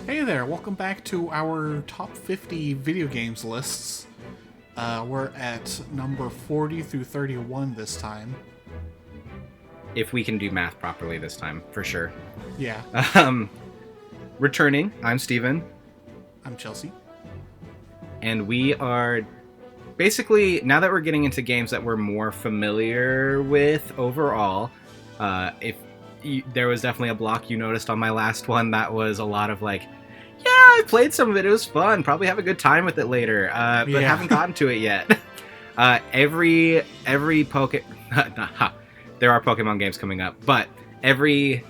Hey there, welcome back to our top 50 video games lists. We're at number 40 through 31 this time. If we can do math properly this time, for sure. Yeah, Um, Returning, I'm Steven, I'm Chelsea. and we are basically, now that we're getting into games that we're more familiar with overall, there was definitely a block you noticed on my last one that was a lot of like, yeah, I played some of it, it was fun, probably have a good time with it later, but Yeah. haven't gotten to it yet. Every there are Pokemon games coming up, but every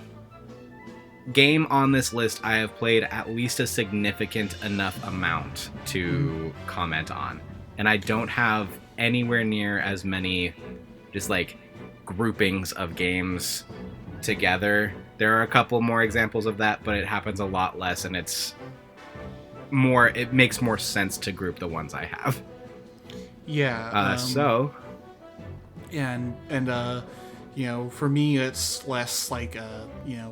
game on this list I have played at least a significant enough amount to comment on. And I don't have anywhere near as many just like groupings of games together. There are a couple more examples of that, but it happens a lot less, and it makes more sense to group the ones I have. Yeah. Yeah, for me, it's less like,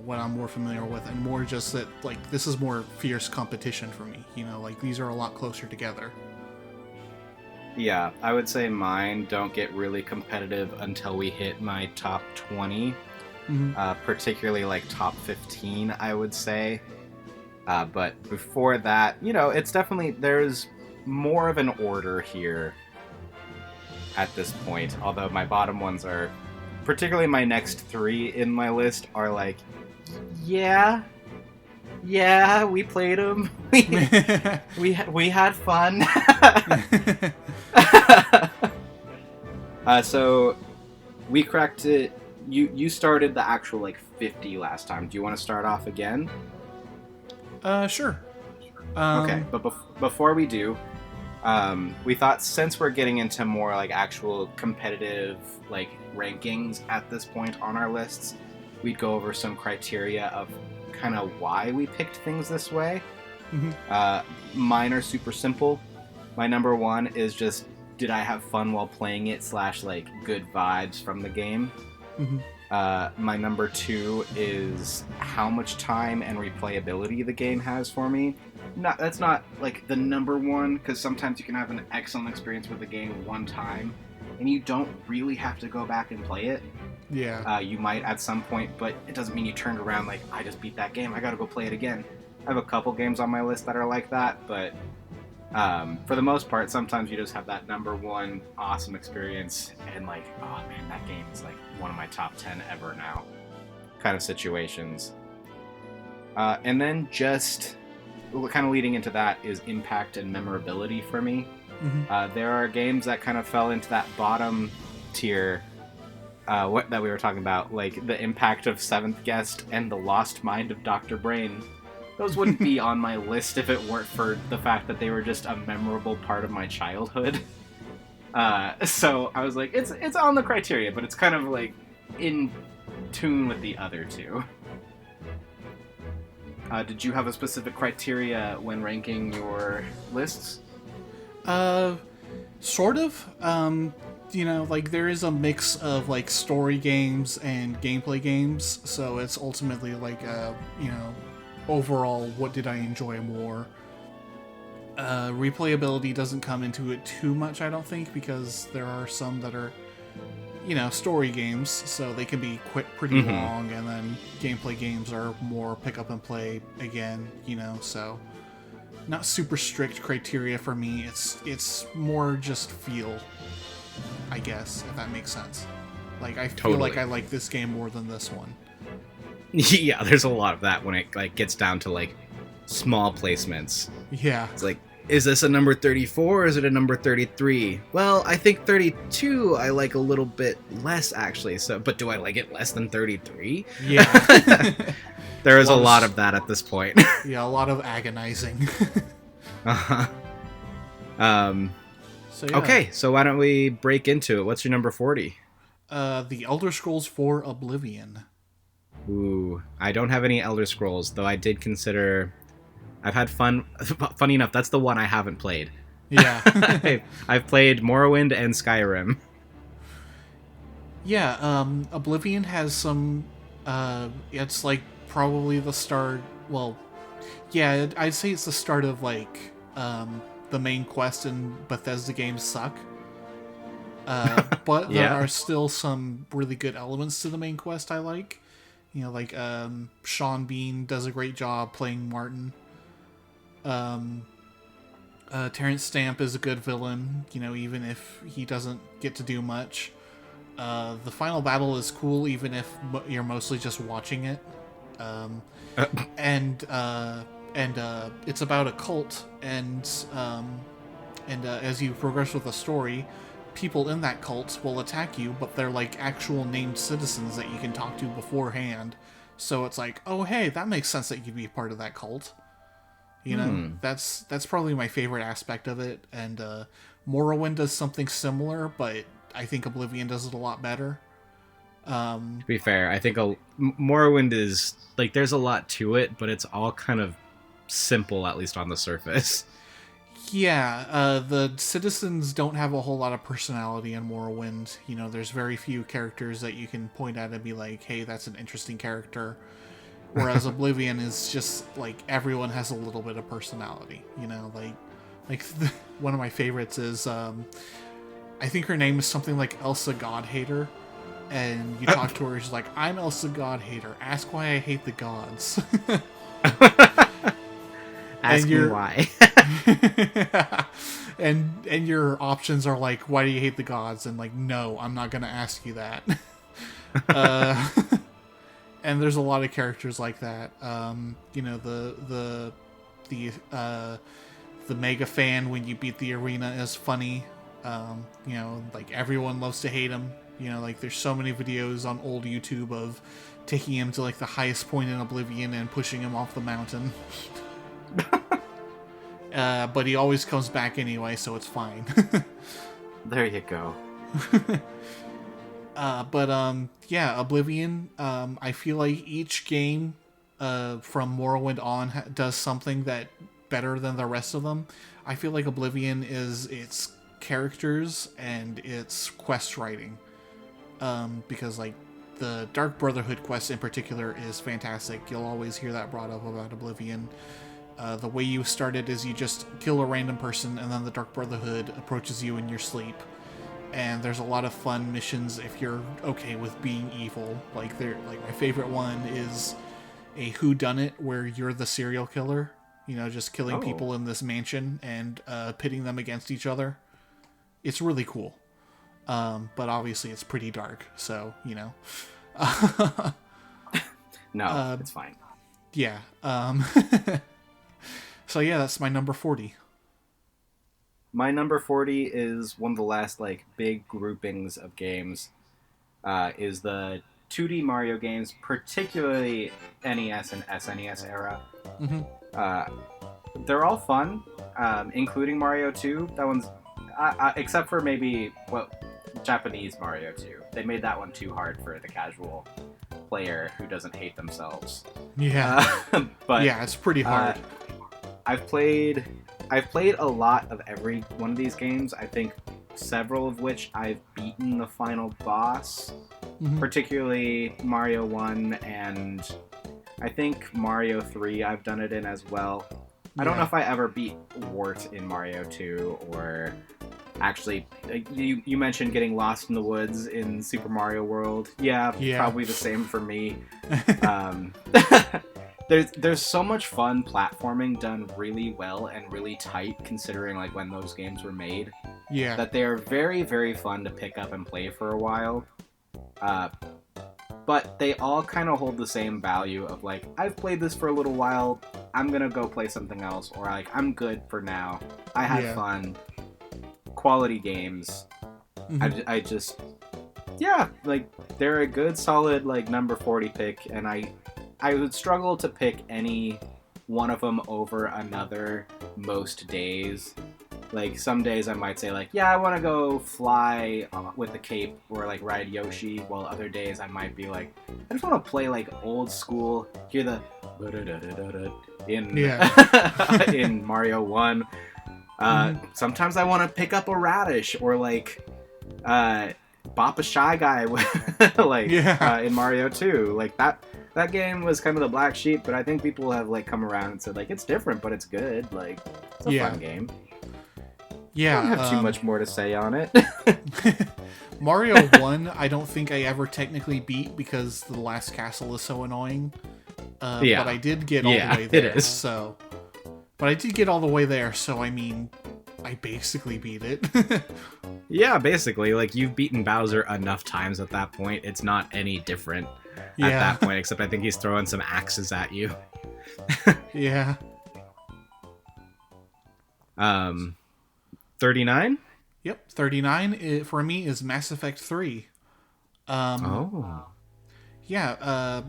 what I'm more familiar with, and more just that, like, this is more fierce competition for me. Like, these are a lot closer together. I would say mine don't get really competitive until we hit my top 20. Particularly like top 15, I would say. But before that, it's definitely, there's more of an order here at this point. Although my bottom ones are, particularly my next three in my list, are like, yeah, we played them. We had fun. So we cracked it. You started the actual like 50 last time. Do you want to start off again? Sure. Okay, but before we do, we thought since we're getting into more like actual competitive like rankings at this point on our lists, we'd go over some criteria of kind of why we picked things this way. Mine are super simple. My number one is just, did I have fun while playing it / like good vibes from the game? My number two is how much time and replayability the game has for me. That's not like the number one, because sometimes you can have an excellent experience with the game one time and you don't really have to go back and play it. You might at some point, but it doesn't mean you turned around like, I just beat that game, I gotta go play it again. I have a couple games on my list that are like that, but for the most part, sometimes you just have that number one awesome experience and like, oh man, that game is like one of my top 10 ever now kind of situations. And then just kind of leading into that is impact and memorability for me. There are games that kind of fell into that bottom tier that we were talking about, like the impact of Seventh Guest and the Lost Mind of Dr. Brain. Those wouldn't be on my list if it weren't for the fact that they were just a memorable part of my childhood. So I was like, it's on the criteria, but it's kind of like in tune with the other two. Did you have a specific criteria when ranking your lists? Sort of. Like, there is a mix of like story games and gameplay games, so it's ultimately like overall, what did I enjoy more? Replayability doesn't come into it too much, I don't think, because there are some that are, story games, so they can be pretty long, and then gameplay games are more pick up and play again, so not super strict criteria for me. It's more just feel, I guess, if that makes sense. Like, I feel like I like this game more than this one. Yeah, there's a lot of that when it like gets down to like small placements. Yeah. It's like, is this a number 34 or is it a number 33? Well, I think 32 I like a little bit less actually. So, but do I like it less than 33? Yeah. There is a lot of that at this point. Yeah, a lot of agonizing. Uh-huh. So, yeah. Okay, so why don't we break into it? What's your number 40? The Elder Scrolls IV Oblivion. Ooh, I don't have any Elder Scrolls, though I did consider... I've had fun. Funny enough, that's the one I haven't played. Yeah. I've played Morrowind and Skyrim. Yeah, Oblivion has some... it's like probably the start... Well, Yeah, I'd say it's the start of like the main quest in Bethesda games suck. But there Yeah. are still some really good elements to the main quest I like. You know, like Sean Bean does a great job playing Martin. Terrence Stamp is a good villain, you know, even if he doesn't get to do much. The final battle is cool, even if you're mostly just watching it. Um, and it's about a cult, and as you progress with the story, people in that cult will attack you, but they're like actual named citizens that you can talk to beforehand. So it's like, oh hey, that makes sense that you'd be part of that cult. You know, that's probably my favorite aspect of it. And Morrowind does something similar, but I think Oblivion does it a lot better. To be fair, I think Morrowind is like there's a lot to it, but it's all kind of simple, at least on the surface. Yeah, the citizens don't have a whole lot of personality in Morrowind. You know, there's very few characters that you can point at and be like, hey, that's an interesting character. Whereas Oblivion is just like everyone has a little bit of personality. You know, one of my favorites is I think her name is something like Elsa Godhater. And you talk to her, she's like, I'm Elsa Godhater. Ask why I hate the gods. Ask me why. and your options are like, why do you hate the gods? And like, no, I'm not gonna ask you that. And there's a lot of characters like that. You know, the mega fan when you beat the arena is funny. You know, like everyone loves to hate him. You know, like there's so many videos on old YouTube of taking him to like the highest point in Oblivion and pushing him off the mountain. But he always comes back anyway, so it's fine. There you go. Yeah, Oblivion, I feel like each game from Morrowind on does something that better than the rest of them. I feel like Oblivion is its characters and its quest writing. Because like the Dark Brotherhood quest in particular is fantastic. You'll always hear that brought up about Oblivion. The way you start it is you just kill a random person and then the Dark Brotherhood approaches you in your sleep. And there's a lot of fun missions if you're okay with being evil. Like my favorite one is a whodunit where you're the serial killer. You know, just killing people in this mansion and pitting them against each other. It's really cool. But obviously it's pretty dark, so, you know. No, it's fine. Yeah. So yeah, that's my number 40. My number 40 is one of the last like big groupings of games. Is the 2D Mario games, particularly NES and SNES era. Mm-hmm. They're all fun, including Mario 2. That one's except for maybe Japanese Mario 2. They made that one too hard for the casual player who doesn't hate themselves. Yeah, but yeah, it's pretty hard. I've played a lot of every one of these games. I think several of which I've beaten the final boss, particularly Mario 1 and I think Mario 3 I've done it in as well. I don't know if I ever beat Wart in Mario 2 or actually, you mentioned getting lost in the woods in Super Mario World. Yeah. Probably the same for me. There's so much fun platforming done really well and really tight considering like when those games were made. Yeah. That they are very, very fun to pick up and play for a while. But they all kind of hold the same value of like, I've played this for a little while, I'm gonna go play something else, or like, I'm good for now. I had fun. Quality games. I just, like, they're a good, solid, like, number 40 pick, and I would struggle to pick any one of them over another most days. Like, some days I might say, like, yeah, I want to go fly with the cape or, like, ride Yoshi, while other days I might be like, I just want to play, like, old school, hear the in Mario 1. Sometimes I want to pick up a radish or, like, bop a Shy Guy, like, in Mario 2. Like, that game was kind of the black sheep, but I think people have like come around and said like it's different, but it's good. Like it's a fun game. Yeah, I don't have too much more to say on it. Mario 1, I don't think I ever technically beat because the last castle is so annoying. But I did get all the way there. It is. So, but I did get all the way there, so I mean, I basically beat it. Yeah, basically. Like, you've beaten Bowser enough times at that point. It's not any different at that point, except I think he's throwing some axes at you. Yeah. 39? Yep, 39 for me is Mass Effect 3. Yeah,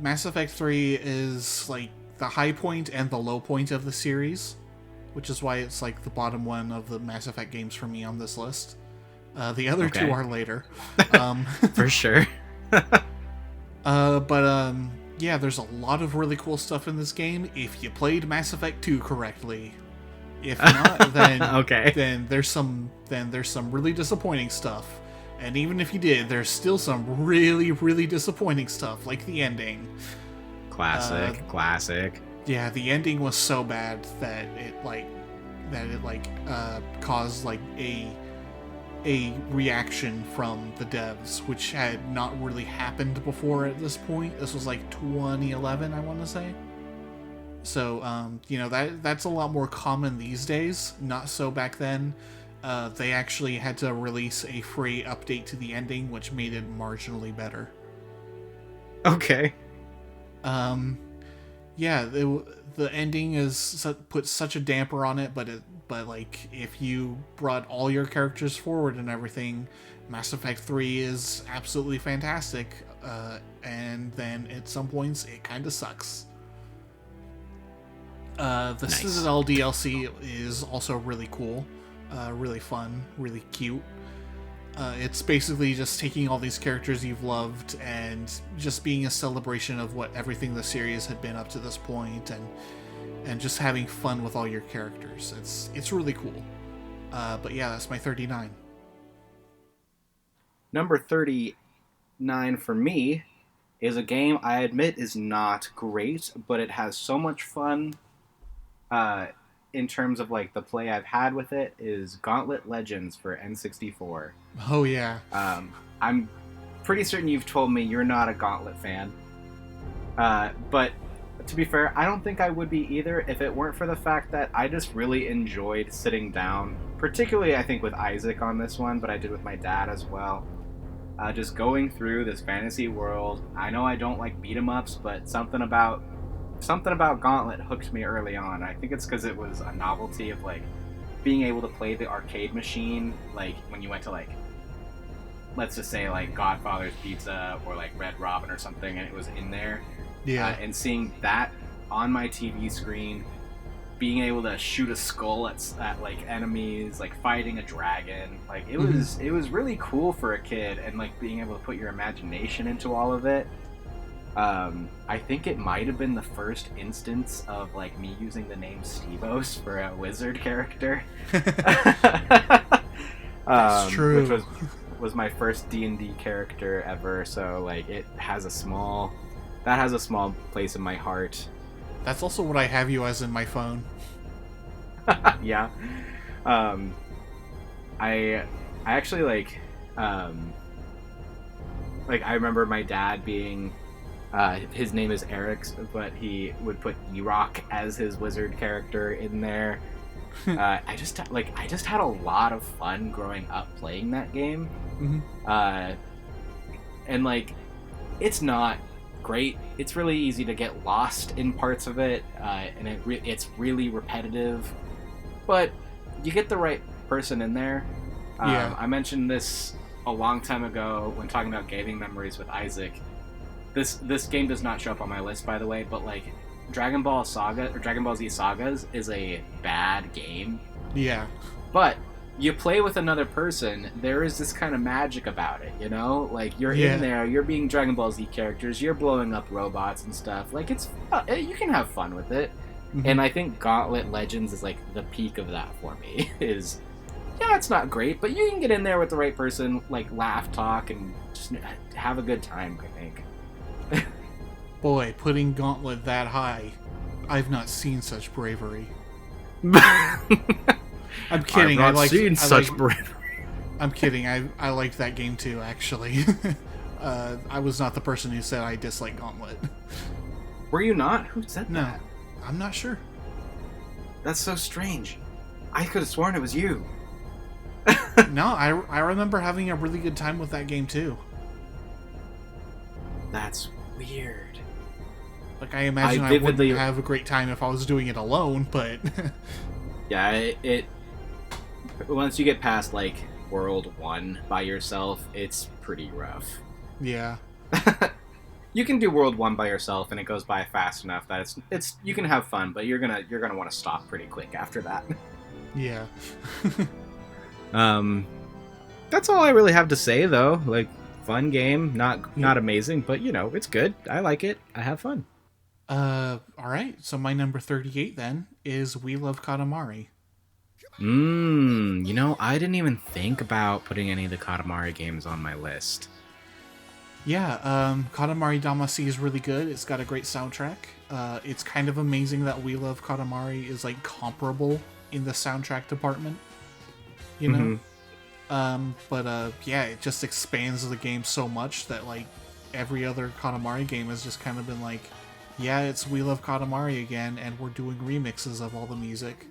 Mass Effect 3 is like the high point and the low point of the series, which is why it's like the bottom one of the Mass Effect games for me on this list. The other two are later. For sure. Yeah, there's a lot of really cool stuff in this game if you played Mass Effect 2 correctly. If not, then then there's some really disappointing stuff. And even if you did, there's still some really, really disappointing stuff, like the ending. Classic. Yeah, the ending was so bad that it caused like a reaction from the devs, which had not really happened before at this point. This was like 2011, I want to say. So, that's a lot more common these days. Not so back then. They actually had to release a free update to the ending, which made it marginally better. Okay. Yeah, the ending put such a damper on it, but like if you brought all your characters forward and everything, Mass Effect 3 is absolutely fantastic. And then at some points it kind of sucks. The Citadel DLC is also really cool, really fun, really cute. It's basically just taking all these characters you've loved and just being a celebration of what everything the series had been up to this point, and just having fun with all your characters. It's really cool. But yeah, that's my 39. Number 39 for me is a game I admit is not great, but it has so much fun. In terms of like the play I've had with it, is Gauntlet Legends for N64. Oh yeah. I'm pretty certain you've told me you're not a Gauntlet fan. But to be fair, I don't think I would be either if it weren't for the fact that I just really enjoyed sitting down, particularly I think with Isaac on this one, but I did with my dad as well. Just going through this fantasy world. I know I don't like beat 'em ups, but something about Gauntlet hooked me early on. I think it's because it was a novelty of like being able to play the arcade machine, like when you went to like, let's just say like Godfather's Pizza or like Red Robin or something, and it was in there. Yeah. And seeing that on my TV screen, being able to shoot a skull at like enemies, like fighting a dragon, like it was really cool for a kid, and like being able to put your imagination into all of it. I think it might have been the first instance of like me using the name Stevos for a wizard character. That's true. Which was my first D&D character ever, so like it has a small place in my heart. That's also what I have you as in my phone. Yeah. I actually like I remember my dad being his name is Eric, but he would put E-Rock as his wizard character in there. I just had a lot of fun growing up playing that game. And like, it's not great. It's really easy to get lost in parts of it, and it's really repetitive. But you get the right person in there. I mentioned this a long time ago when talking about gaming memories with Isaac. This game does not show up on my list, by the way, but like Dragon Ball Saga or Dragon Ball Z Sagas is a bad game. Yeah. But you play with another person, there is this kind of magic about it, you know? Like you're in there, you're being Dragon Ball Z characters, you're blowing up robots and stuff. Like you can have fun with it. And I think Gauntlet Legends is like the peak of that for me. Is it's not great, but you can get in there with the right person, like laugh, talk, and just have a good time, I think. Boy, putting Gauntlet that high, I've not seen such bravery. I'm kidding. I've not seen such bravery. I'm kidding. I liked that game too, actually. I was not the person who said I dislike Gauntlet. Were you not? Who said that? I'm not sure. That's so strange. I could have sworn it was you. No, I remember having a really good time with that game too. That's weird. Like, I imagine I wouldn't have a great time if I was doing it alone, but... Yeah, it... Once you get past, like, World 1 by yourself, it's pretty rough. Yeah. You can do World 1 by yourself, and it goes by fast enough that it's you can have fun, but you're gonna want to stop pretty quick after that. Yeah. That's all I really have to say, though. Like, fun game, not amazing, but, you know, it's good. I like it. I have fun. Alright, so my number 38 then is We Love Katamari. You know, I didn't even think about putting any of the Katamari games on my list. Yeah, Katamari Damacy is really good. It's got a great soundtrack. It's kind of amazing that We Love Katamari is, like, comparable in the soundtrack department. You know? Yeah, it just expands the game so much that, like, every other Katamari game has just kind of been like, yeah, it's We Love Katamari again, and we're doing remixes of all the music.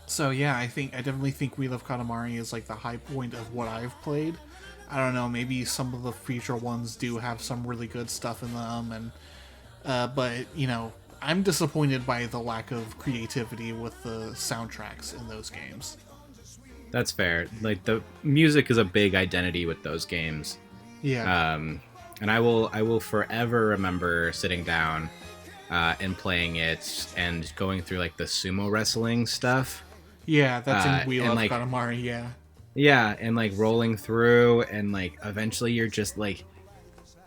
So yeah, I definitely think We Love Katamari is like the high point of what I've played. I don't know, maybe some of the future ones do have some really good stuff in them, and but you know, I'm disappointed by the lack of creativity with the soundtracks in those games. That's fair. Like, the music is a big identity with those games. Yeah. And I will forever remember sitting down and playing it and going through, like, the sumo wrestling stuff. Yeah, that's in We Love Katamari, yeah. Yeah, and, like, rolling through, and, like, eventually you're just, like,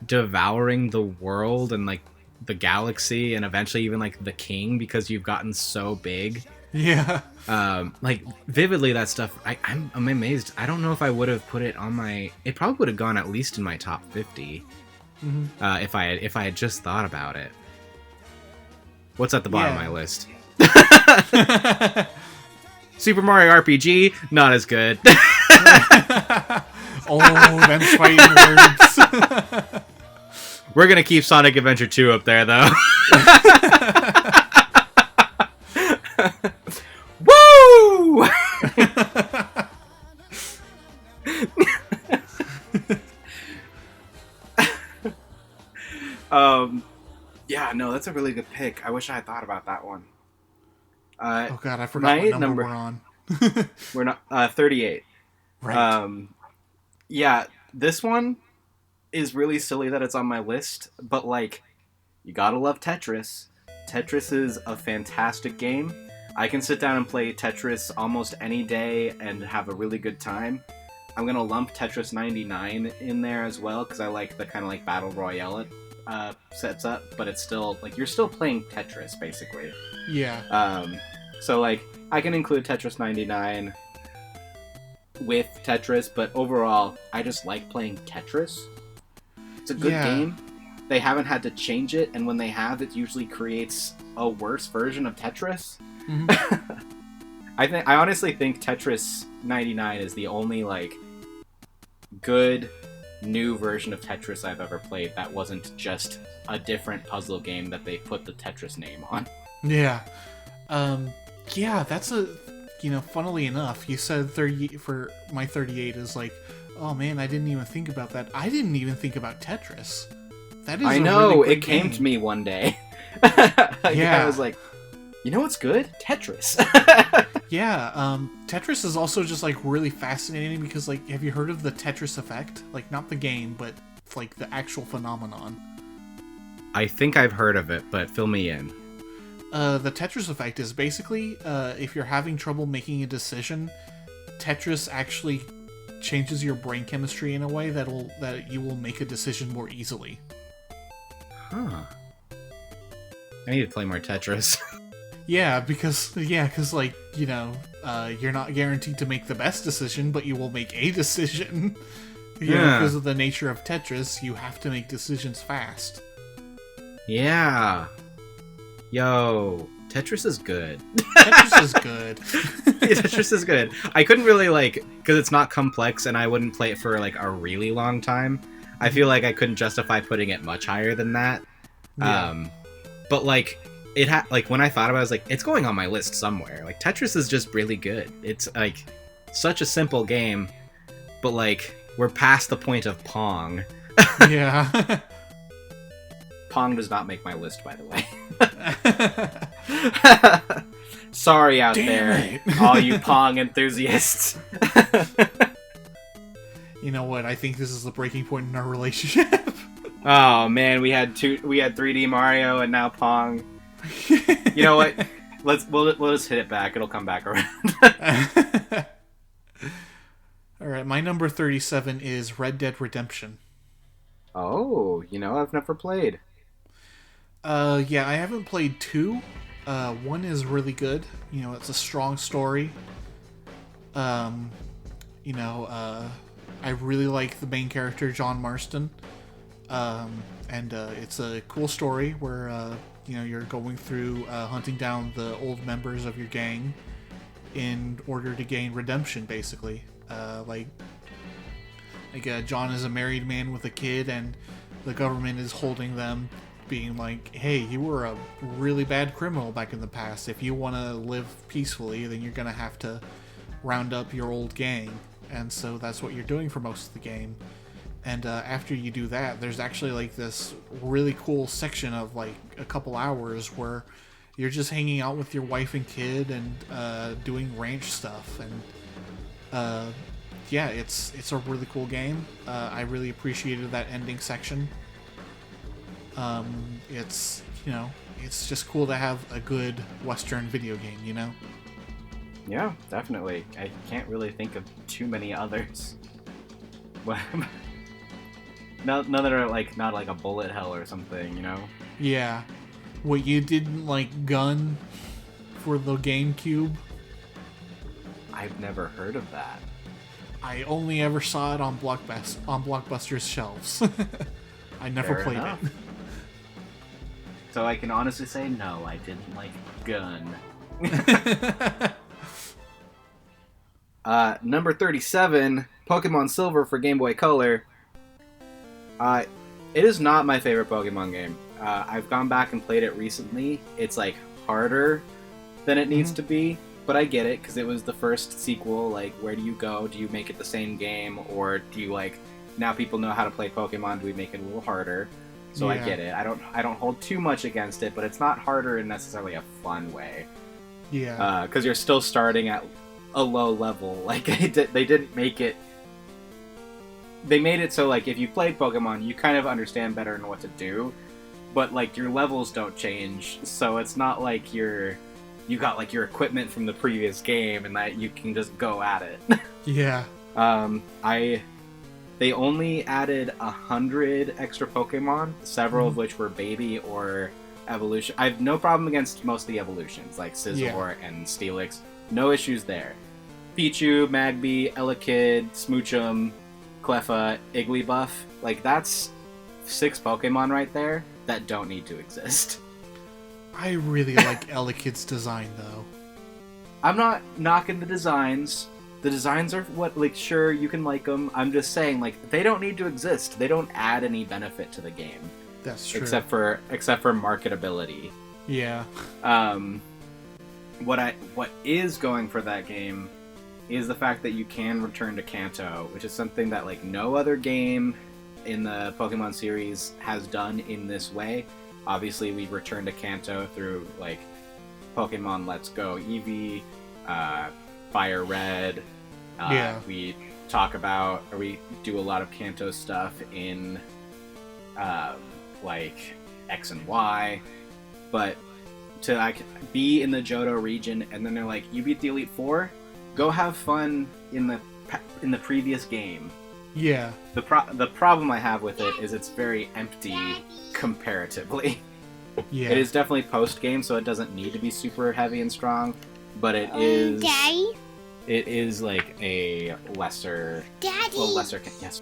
devouring the world and, like, the galaxy, and eventually even, like, the king, because you've gotten so big. Yeah. Like, vividly, that stuff, I'm amazed. I don't know if I would have put it on my... It probably would have gone at least in my top 50. If I had just thought about it. What's at the bottom of my list? Super Mario RPG, not as good. Oh, them fighting words. We're gonna keep Sonic Adventure 2 up there, though. Woo! Yeah, no, that's a really good pick. I wish I had thought about that one. Oh god, I forgot what number we're on. We're not 38. Right. Yeah, this one is really silly that it's on my list, but, like, you gotta love Tetris. Tetris is a fantastic game. I can sit down and play Tetris almost any day and have a really good time. I'm gonna lump Tetris 99 in there as well, because I like the kind of, like, Battle Royale it sets up, but it's still, like, you're still playing Tetris, basically. Yeah. So, like, I can include Tetris 99 with Tetris, but overall, I just like playing Tetris. It's a good game. They haven't had to change it, and when they have, it usually creates a worse version of Tetris. I honestly think Tetris 99 is the only, like, good new version of Tetris I've ever played that wasn't just a different puzzle game that they put the Tetris name on. Yeah. Yeah, that's a... You know, funnily enough, you said 30 for my 38 is like, oh man, I didn't even think about that. I didn't even think about Tetris. That is I know, really it came to me one day. Yeah. I was like, you know what's good? Tetris. Yeah, Tetris is also just, like, really fascinating because, like, have you heard of the Tetris effect? Like, not the game, but, like, the actual phenomenon. I think I've heard of it, but fill me in. The Tetris effect is basically, if you're having trouble making a decision, Tetris actually changes your brain chemistry in a way that you will make a decision more easily. Huh. I need to play more Tetris. Yeah, because like, you know, you're not guaranteed to make the best decision, but you will make a decision. Yeah, because of the nature of Tetris, you have to make decisions fast. Yeah. Yo, Tetris is good. Tetris is good. Yeah, Tetris is good. I couldn't really, because it's not complex and I wouldn't play it for, a really long time. I feel like I couldn't justify putting it much higher than that. Yeah. But, when I thought about it, I was like, it's going on my list somewhere. Tetris is just really good. It's, such a simple game, but, we're past the point of Pong. Yeah. Pong does not make my list, by the way. Sorry out there, all you Pong enthusiasts. You know what? I think this is the breaking point in our relationship. Oh man, we had 3D Mario and now Pong. You know what? We'll just hit it back. It'll come back around. All right, my number 37 is Red Dead Redemption. Oh, I've never played. Yeah, I haven't played 2. 1 is really good. It's a strong story. I really like the main character, John Marston. And it's a cool story where, you're going through hunting down the old members of your gang in order to gain redemption, basically. John is a married man with a kid, and the government is holding them, being like, hey, you were a really bad criminal back in the past. If you want to live peacefully, then you're going to have to round up your old gang. And so that's what you're doing for most of the game. And after you do that, there's actually this really cool section of a couple hours where you're just hanging out with your wife and kid and doing ranch stuff. And yeah, it's a really cool game. I really appreciated that ending section. It's just cool to have a good Western video game, Yeah, definitely. I can't really think of too many others. None that are not a bullet hell or something, Yeah. What, you didn't like Gun for the GameCube? I've never heard of that. I only ever saw it on Blockbuster's shelves. I never played it. So I can honestly say no, I didn't like Gun. Number 37, Pokemon Silver for Game Boy Color. It is not my favorite Pokemon game. I've gone back and played it recently. It's harder than it needs to be, but I get it because it was the first sequel. Where do you go? Do you make it the same game, or do you now people know how to play Pokemon? Do we make it a little harder? So yeah. I get it. I don't hold too much against it, but it's not harder in necessarily a fun way. Yeah. Because you're still starting at a low level. They didn't make it. They made it so if you played Pokemon, you kind of understand better and what to do, but your levels don't change. So it's not you got your equipment from the previous game and that you can just go at it. Yeah. They only added 100 extra Pokemon, several of which were baby or evolution. I have no problem against most of the evolutions, like Scizor and Steelix. No issues there. Pichu, Magby, Elekid, Smoochum, Cleffa, Igglybuff. That's 6 Pokemon right there that don't need to exist. I really like Elekid's design, though. I'm not knocking the designs. The designs are sure, you can like them. I'm just saying, they don't need to exist. They don't add any benefit to the game. That's true. Except for marketability. Yeah. What is going for that game is the fact that you can return to Kanto, which is something that no other game in the Pokemon series has done in this way. Obviously, we return to Kanto through Pokemon Let's Go Eevee, Fire Red. We talk about, or we do a lot of Kanto stuff in X and Y, but to be in the Johto region and then they're you beat the Elite Four, go have fun in the previous game. Yeah. The problem I have with it is it's very empty comparatively. Yeah. It is definitely post game, so it doesn't need to be super heavy and strong, but it is. It is a lesser. Daddy. Well, lesser. Yes.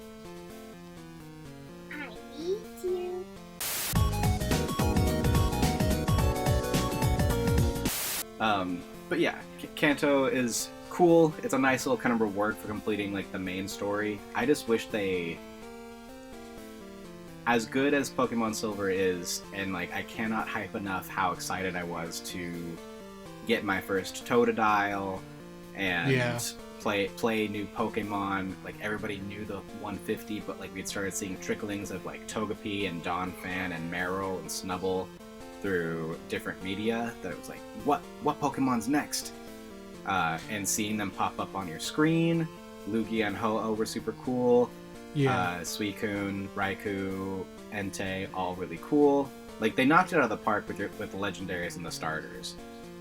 But yeah, Kanto is cool. It's a nice little kind of reward for completing like the main story. I just wish they, as good as Pokemon Silver is, and like I cannot hype enough how excited I was to get my first Totodile and play new Pokemon. Like everybody knew the 150, but like we'd started seeing tricklings of like Togepi and Donphan and Marill and Snubbull through different media. That it was like, what Pokemon's next? And seeing them pop up on your screen. Lugia and Ho-Oh were super cool. Yeah. Suicune, Raikou, Entei, all really cool. Like they knocked it out of the park with the legendaries and the starters.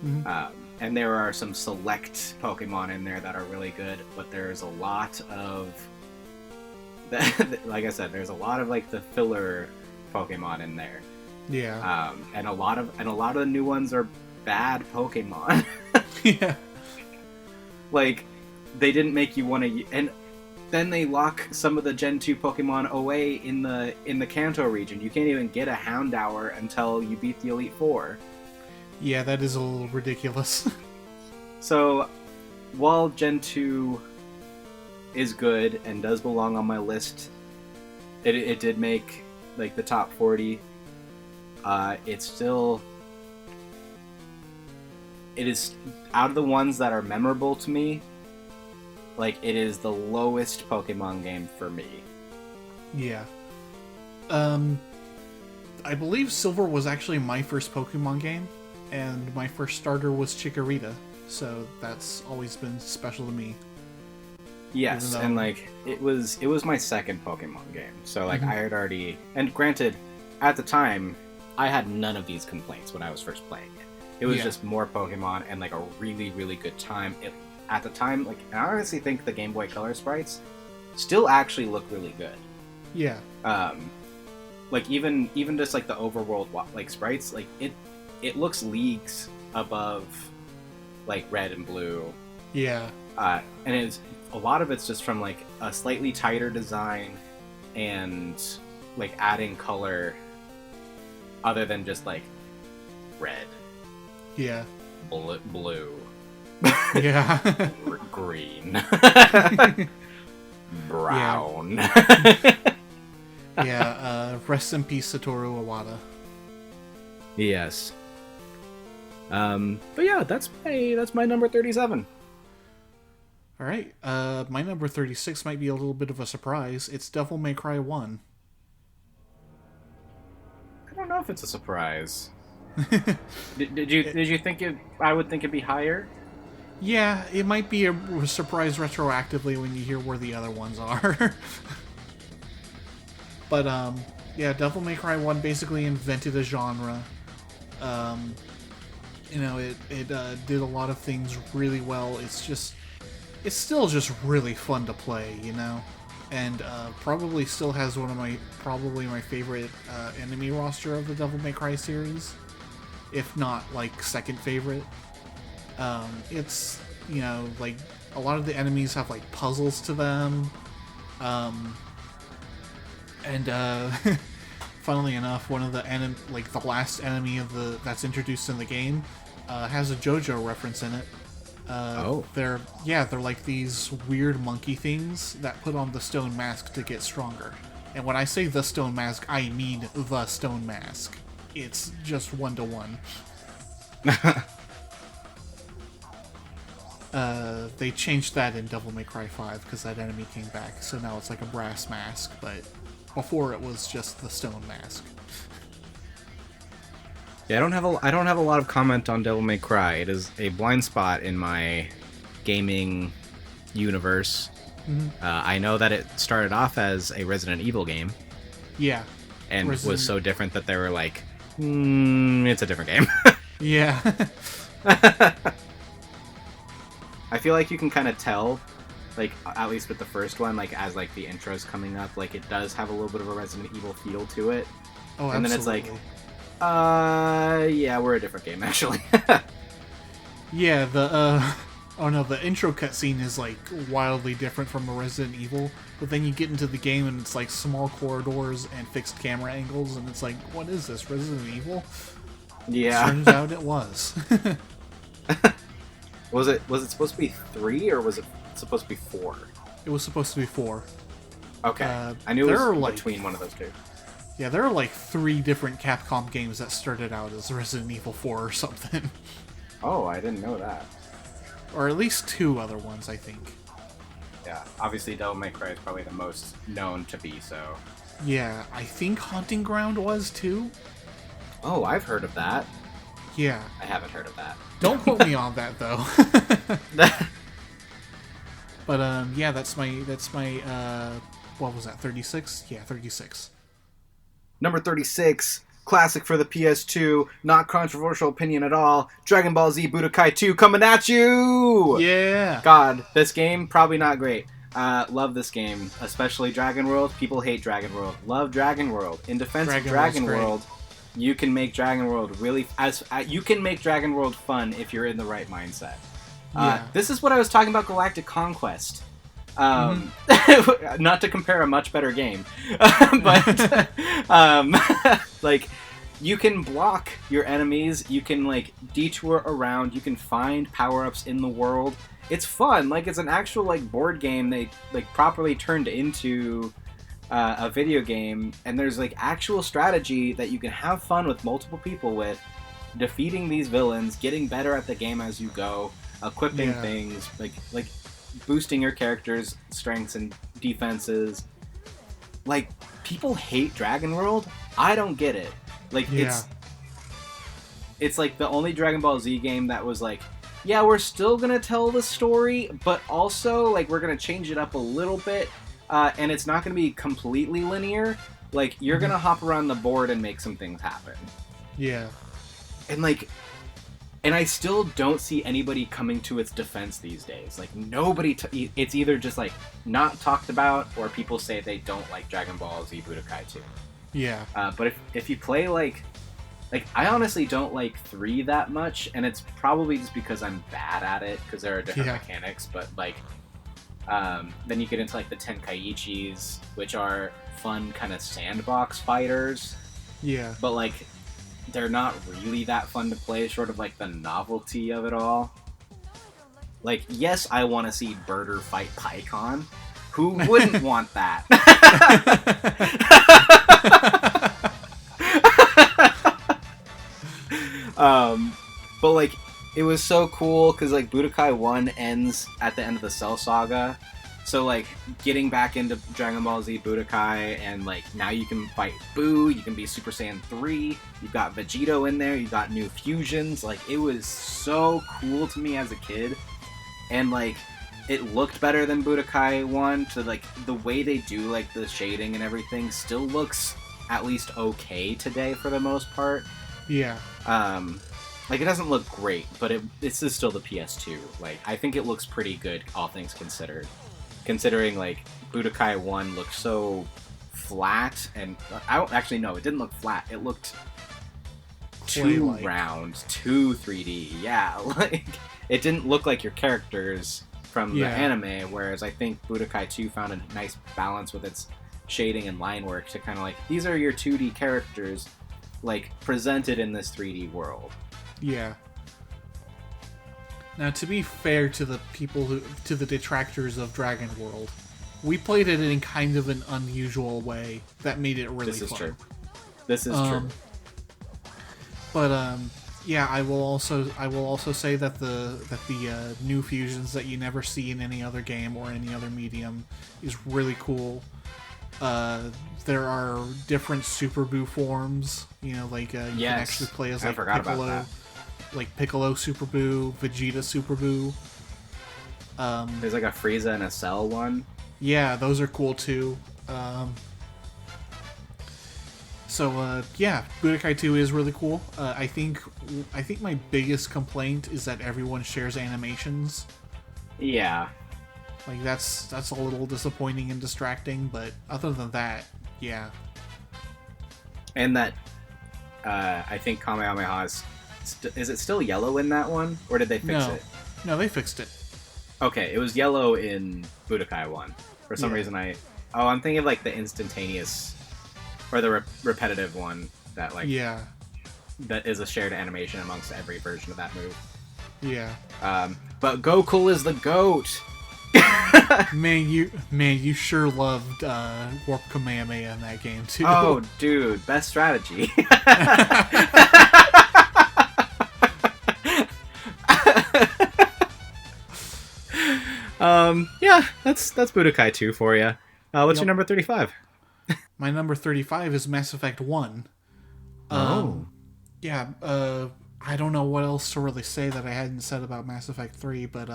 Mm-hmm. And there are some select Pokemon in there that are really good, but there's a lot of, like I said, there's a lot of like the filler Pokemon in there. Yeah. And a lot of the new ones are bad Pokemon. Yeah. Like they didn't make you want to, and then they lock some of the Gen 2 Pokemon away in the Kanto region. You can't even get a Houndour until you beat the Elite Four. Yeah, that is a little ridiculous. So, while Gen 2 is good and does belong on my list, it did make like the top 40. It's still, it is out of the ones that are memorable to me. Like it is the lowest Pokemon game for me. Yeah. I believe Silver was actually my first Pokemon game, and my first starter was Chikorita, so that's always been special to me. Yes, and like it was my second Pokemon game, so like I had already, and granted, at the time, I had none of these complaints when I was first playing it. It was just more Pokemon and like a really, really good time. At the time, like I honestly think the Game Boy Color sprites still actually look really good. Yeah. Like even just like the overworld like sprites, like it looks leagues above like red and blue. Yeah. And it's a lot of it's just from like a slightly tighter design and like adding color other than just like red. Yeah. Blue. Yeah. Green. Brown. Yeah, rest in peace, Satoru Iwata. Yes. But yeah, that's my number 37. All right, my number 36 might be a little bit of a surprise. It's Devil May Cry 1. I don't know if it's a surprise. Did you think I would think it'd be higher? Yeah, it might be a surprise retroactively when you hear where the other ones are. But yeah, Devil May Cry 1 basically invented a genre. You know, it did a lot of things really well. It's still just really fun to play, you know? And probably still has one of my favorite enemy roster of the Devil May Cry series. If not, like, second favorite. It's, you know, like, a lot of the enemies have, like, puzzles to them. And, funnily enough, one of the the last enemy that's introduced in the game, has a JoJo reference in it. They're like these weird monkey things that put on the stone mask to get stronger. And when I say the stone mask, I mean the stone mask. It's just 1-to-1. They changed that in Devil May Cry 5 because that enemy came back, so now it's like a brass mask, but before it was just the stone mask. Yeah, I don't have a lot of comment on Devil May Cry. It is a blind spot in my gaming universe. Mm-hmm. I know that it started off as a Resident Evil game. Yeah. And was so different that they were like, it's a different game. Yeah. I feel like you can kind of tell, like, at least with the first one, like, as, like, the intro's coming up, like, it does have a little bit of a Resident Evil feel to it. Oh, and absolutely. then it's like, yeah, we're a different game, actually. Yeah, the intro cutscene is, like, wildly different from a Resident Evil, but then you get into the game and it's, like, small corridors and fixed camera angles, and it's like, what is this, Resident Evil? Yeah. Turns out it was. Was it supposed to be 3 or was it supposed to be 4? It was supposed to be 4. Okay, I knew it was between one of those two. Yeah, there are like 3 different Capcom games that started out as Resident Evil 4 or something. Oh, I didn't know that. Or at least 2 other ones, I think. Yeah, obviously Devil May Cry is probably the most known to be so. Yeah, I think Haunting Ground was too. Oh, I've heard of that. Yeah. I haven't heard of that. Don't quote me on that though. But yeah, that's my what was that? 36? Yeah, 36. Number 36, classic for the PS2, not controversial opinion at all. Dragon Ball Z Budokai 2 coming at you. Yeah. God, this game probably not great. Love this game, especially Dragon World. People hate Dragon World. Love Dragon World. In defense of Dragon World, you can make Dragon World you can make Dragon World fun if you're in the right mindset. This is what I was talking about Galactic Conquest. Not to compare a much better game, but like you can block your enemies, you can like detour around, you can find power-ups in the world. It's fun. Like it's an actual like board game they like properly turned into a video game, and there's like actual strategy that you can have fun with multiple people with, defeating these villains, getting better at the game as you go, equipping things, like boosting your character's strengths and defenses. Like, people hate Dragon World. I don't get it. Like, it's like the only Dragon Ball Z game that was like, yeah, we're still gonna tell the story, but also like we're gonna change it up a little bit, and it's not gonna be completely linear. Like, you're gonna hop around the board and make some things happen. Yeah. And like, and I still don't see anybody coming to its defense these days. Like, nobody... it's either just, like, not talked about, or people say they don't like Dragon Ball Z Budokai 2. Yeah. But if you play, like... Like, I honestly don't like 3 that much, and it's probably just because I'm bad at it, because there are different mechanics, but, like... then you get into, like, the Tenkaichis, which are fun kind of sandbox fighters. Yeah. But, like... they're not really that fun to play, sort of like the novelty of it all. Like, yes, I want to see Birder fight Pycon. Who wouldn't want that? But, like, it was so cool, because, like, Budokai 1 ends at the end of the Cell Saga. So, like, getting back into Dragon Ball Z Budokai, and, like, now you can fight Boo, you can be Super Saiyan 3, you've got Vegito in there, you got new fusions. Like, it was so cool to me as a kid. And, like, it looked better than Budokai 1, so, like, the way they do, like, the shading and everything still looks at least okay today for the most part. Yeah. Like, it doesn't look great, but this is still the PS2. Like, I think it looks pretty good, all things considered. Considering, like, Budokai 1 looked so flat, and I don't actually know, it didn't look flat. It looked too round, too 3D. Yeah, like, it didn't look like your characters from the anime, whereas I think Budokai 2 found a nice balance with its shading and line work to kind of like, these are your 2D characters, like, presented in this 3D world. Yeah. Now, to be fair to the to the detractors of Dragon World, we played it in kind of an unusual way that made it really fun. This is true. This is true. But yeah, I will also say that the new fusions that you never see in any other game or any other medium is really cool. There are different Super Buu forms. You know, like you can actually play as like Piccolo. Like Piccolo Super Buu, Vegeta Super Buu. There's like a Frieza and a Cell one. Yeah, those are cool too. So yeah, Budokai 2 is really cool. I think my biggest complaint is that everyone shares animations. Yeah. Like that's a little disappointing and distracting, but other than that, yeah. And that I think Kamehameha is it still yellow in that one, or did they fix it? No, they fixed it. Okay, it was yellow in Budokai 1. For some reason I'm thinking of like the instantaneous, or the repetitive one that like... Yeah. That is a shared animation amongst every version of that move. Yeah. But Gokul is the GOAT. Man, you sure loved Warp Kamehameha in that game too. Oh, dude, best strategy. Yeah, that's Budokai 2 for you. What's your number 35? My number 35 is Mass Effect 1. Yeah, I don't know what else to really say that I hadn't said about Mass Effect 3, but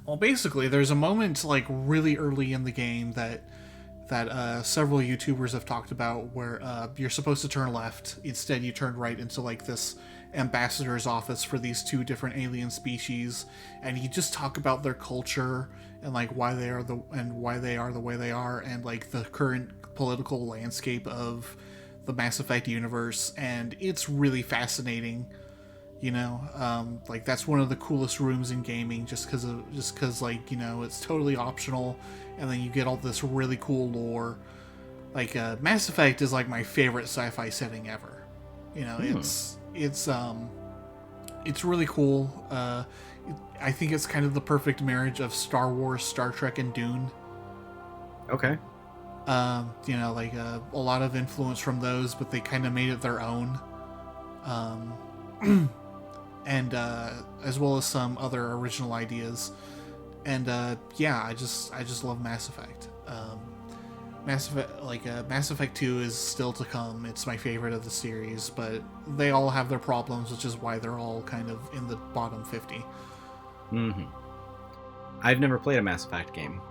well, basically, there's a moment like really early in the game that several YouTubers have talked about where you're supposed to turn left. Instead, you turn right into like this ambassador's office for these two different alien species, and you just talk about their culture and like why they are the way they are, and like the current political landscape of the Mass Effect universe, and it's really fascinating. You know, like that's one of the coolest rooms in gaming, just because like, you know, it's totally optional, and then you get all this really cool lore. Like Mass Effect is like my favorite sci-fi setting ever. You know, it's really cool. I think it's kind of the perfect marriage of Star Wars, Star Trek, and Dune. Okay. You know, like a lot of influence from those, but they kind of made it their own. And as well as some other original ideas. And yeah, I just love Mass Effect. Mass Effect 2 is still to come. It's my favorite of the series, but they all have their problems, which is why they're all kind of in the bottom 50. I've never played a Mass Effect game.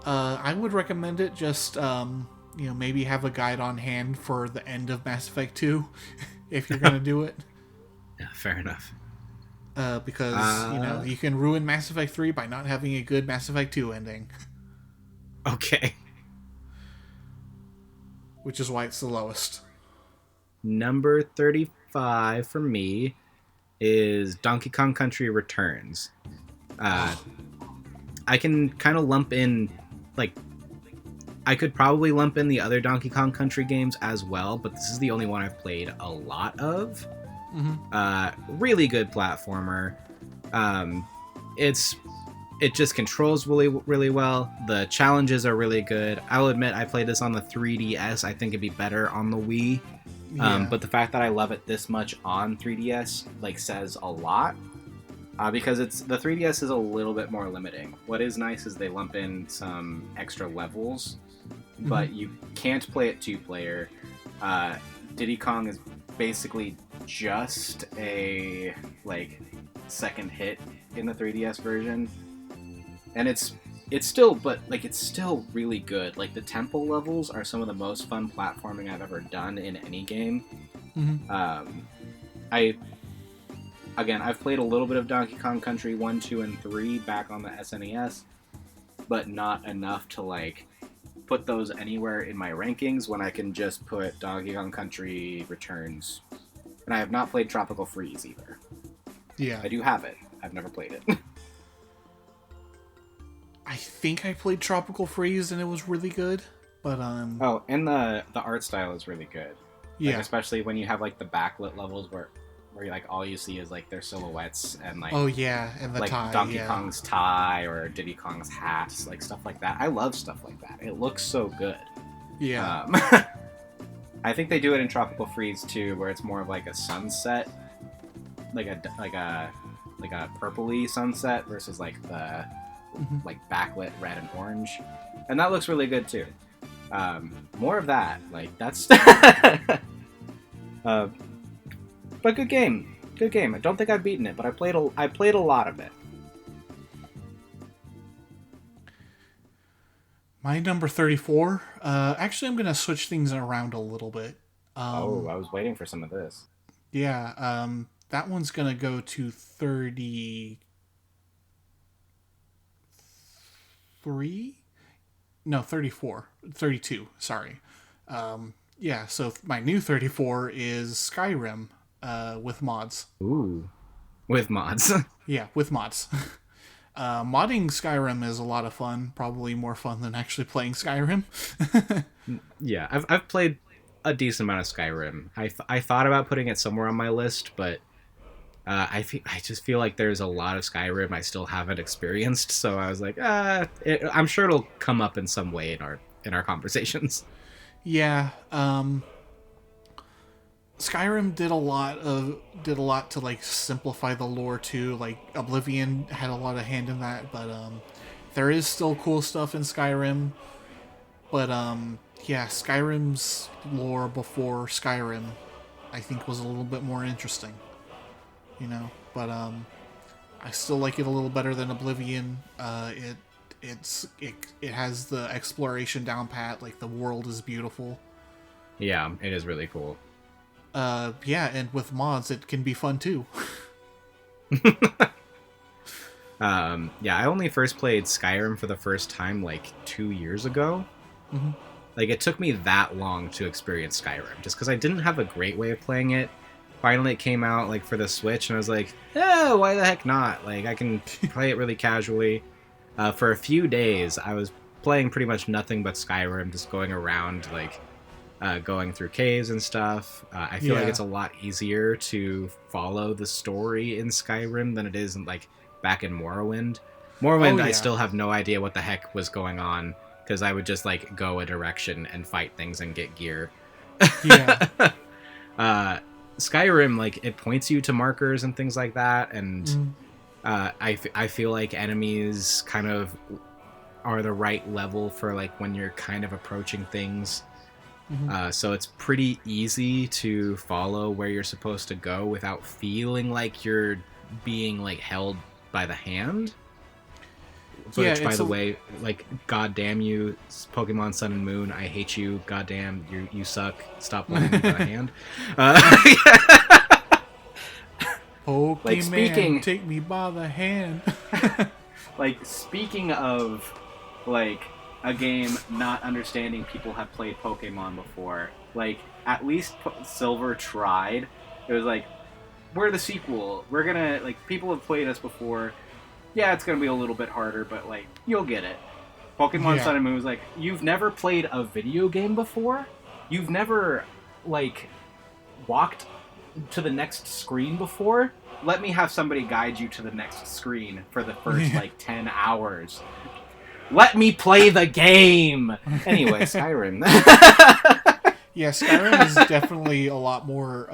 I would recommend it. Just you know, maybe have a guide on hand for the end of Mass Effect 2 if you're gonna do it. Yeah, fair enough. Because you know, you can ruin Mass Effect 3 by not having a good Mass Effect 2 ending. Okay. Which is why it's the lowest. Number 35 for me is Donkey Kong Country Returns. I can kind of lump in, like, I could probably lump in the other Donkey Kong Country games as well, but this is the only one I've played a lot of. Really good platformer. It just controls really, really well. The challenges are really good. I'll admit I played this on the 3DS. I think it'd be better on the Wii. But the fact that I love it this much on 3DS like says a lot. Because the 3DS is a little bit more limiting. What is nice is they lump in some extra levels, but you can't play it 2-player. Diddy Kong is basically just a like second hit in the 3DS version, and it's still really good. Like the temple levels are some of the most fun platforming I've ever done in any game. I've played a little bit of Donkey Kong Country 1, 2, and 3 back on the SNES, but not enough to like put those anywhere in my rankings when I can just put Donkey Kong Country Returns. And I have not played Tropical Freeze either. Yeah. I do have it. I've never played it. I think I played Tropical Freeze and it was really good, but Oh, and the art style is really good. Yeah. Like, especially when you have like the backlit levels where you like all you see is like their silhouettes and like, oh yeah, and the like tie, Donkey Kong's tie or Diddy Kong's hat, like stuff like that. I love stuff like that. It looks so good. Yeah. I think they do it in Tropical Freeze too, where it's more of like a sunset, like a purpley sunset versus like the like backlit red and orange, and that looks really good too. More of that, like that's. But good game. I don't think I've beaten it, but I played a lot of it. My number 34. Actually, I'm gonna switch things around a little bit. I was waiting for some of this. Yeah. That one's gonna go to 33. No, 34. 32. Sorry. Yeah. So my new 34 is Skyrim. With mods. Ooh. With mods. Yeah, with mods. Modding Skyrim is a lot of fun. Probably more fun than actually playing Skyrim. Yeah, I've played a decent amount of Skyrim. I thought about putting it somewhere on my list, but I just feel like there's a lot of Skyrim I still haven't experienced, so I was like, I'm sure it'll come up in some way in our conversations. Yeah, Skyrim did a lot to like simplify the lore too. Like Oblivion had a lot of hand in that, but there is still cool stuff in Skyrim. But yeah, Skyrim's lore before Skyrim, I think, was a little bit more interesting. You know, but I still like it a little better than Oblivion. It has the exploration down pat. Like the world is beautiful. Yeah, it is really cool. Yeah, and with mods, it can be fun too. Yeah, I only first played Skyrim for the first time like 2 years ago. Mm-hmm. Like, it took me that long to experience Skyrim, just because I didn't have a great way of playing it. Finally, it came out like for the Switch, and I was like, oh, why the heck not? Like, I can play it really casually. For a few days, I was playing pretty much nothing but Skyrim, just going around, like, going through caves and stuff. I feel like it's a lot easier to follow the story in Skyrim than it is in, like, back in Morrowind. Morrowind, I still have no idea what the heck was going on, because I would just, like, go a direction and fight things and get gear. Yeah. Skyrim, like, it points you to markers and things like that, and I feel like enemies kind of are the right level for, like, when you're kind of approaching things. So it's pretty easy to follow where you're supposed to go without feeling like you're being, like, held by the hand. Which, by the way, like, goddamn you, Pokemon Sun and Moon, I hate you, goddamn, you suck, stop holding me by the hand. Pokemon, like, take me by the hand. Like, speaking of, like, a game not understanding people have played Pokemon before, like, at least Silver tried. It was like, we're the sequel, we're gonna, like, people have played us before. Yeah, it's going to be a little bit harder, but, like, you'll get it. Pokemon Sun and Moon was like, you've never played a video game before? You've never, like, walked to the next screen before? Let me have somebody guide you to the next screen for the first, like, 10 hours. Let me play the game! Anyway, Skyrim. Yeah, Skyrim is definitely a lot more,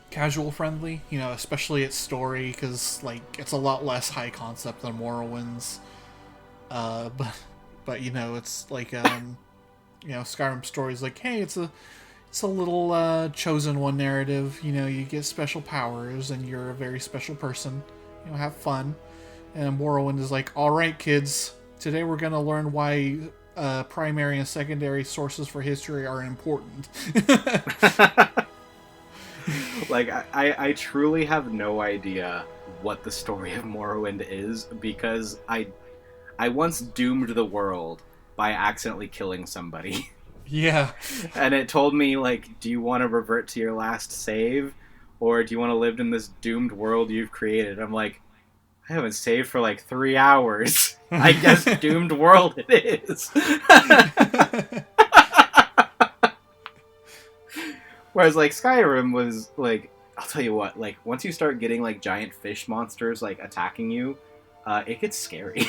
casual friendly, you know, especially its story, because like it's a lot less high concept than Morrowind's. But you know, it's like you know, Skyrim story is like, hey, it's a little chosen one narrative. You know, you get special powers and you're a very special person. You know, have fun. And Morrowind is like, all right, kids, today we're gonna learn why primary and secondary sources for history are important. Like, I truly have no idea what the story of Morrowind is, because I once doomed the world by accidentally killing somebody. Yeah. And it told me, like, do you want to revert to your last save, or do you want to live in this doomed world you've created? I'm like, I haven't saved for like 3 hours. I guess doomed world it is. Whereas, like, Skyrim was, like, I'll tell you what, like, once you start getting, like, giant fish monsters, like, attacking you, it gets scary.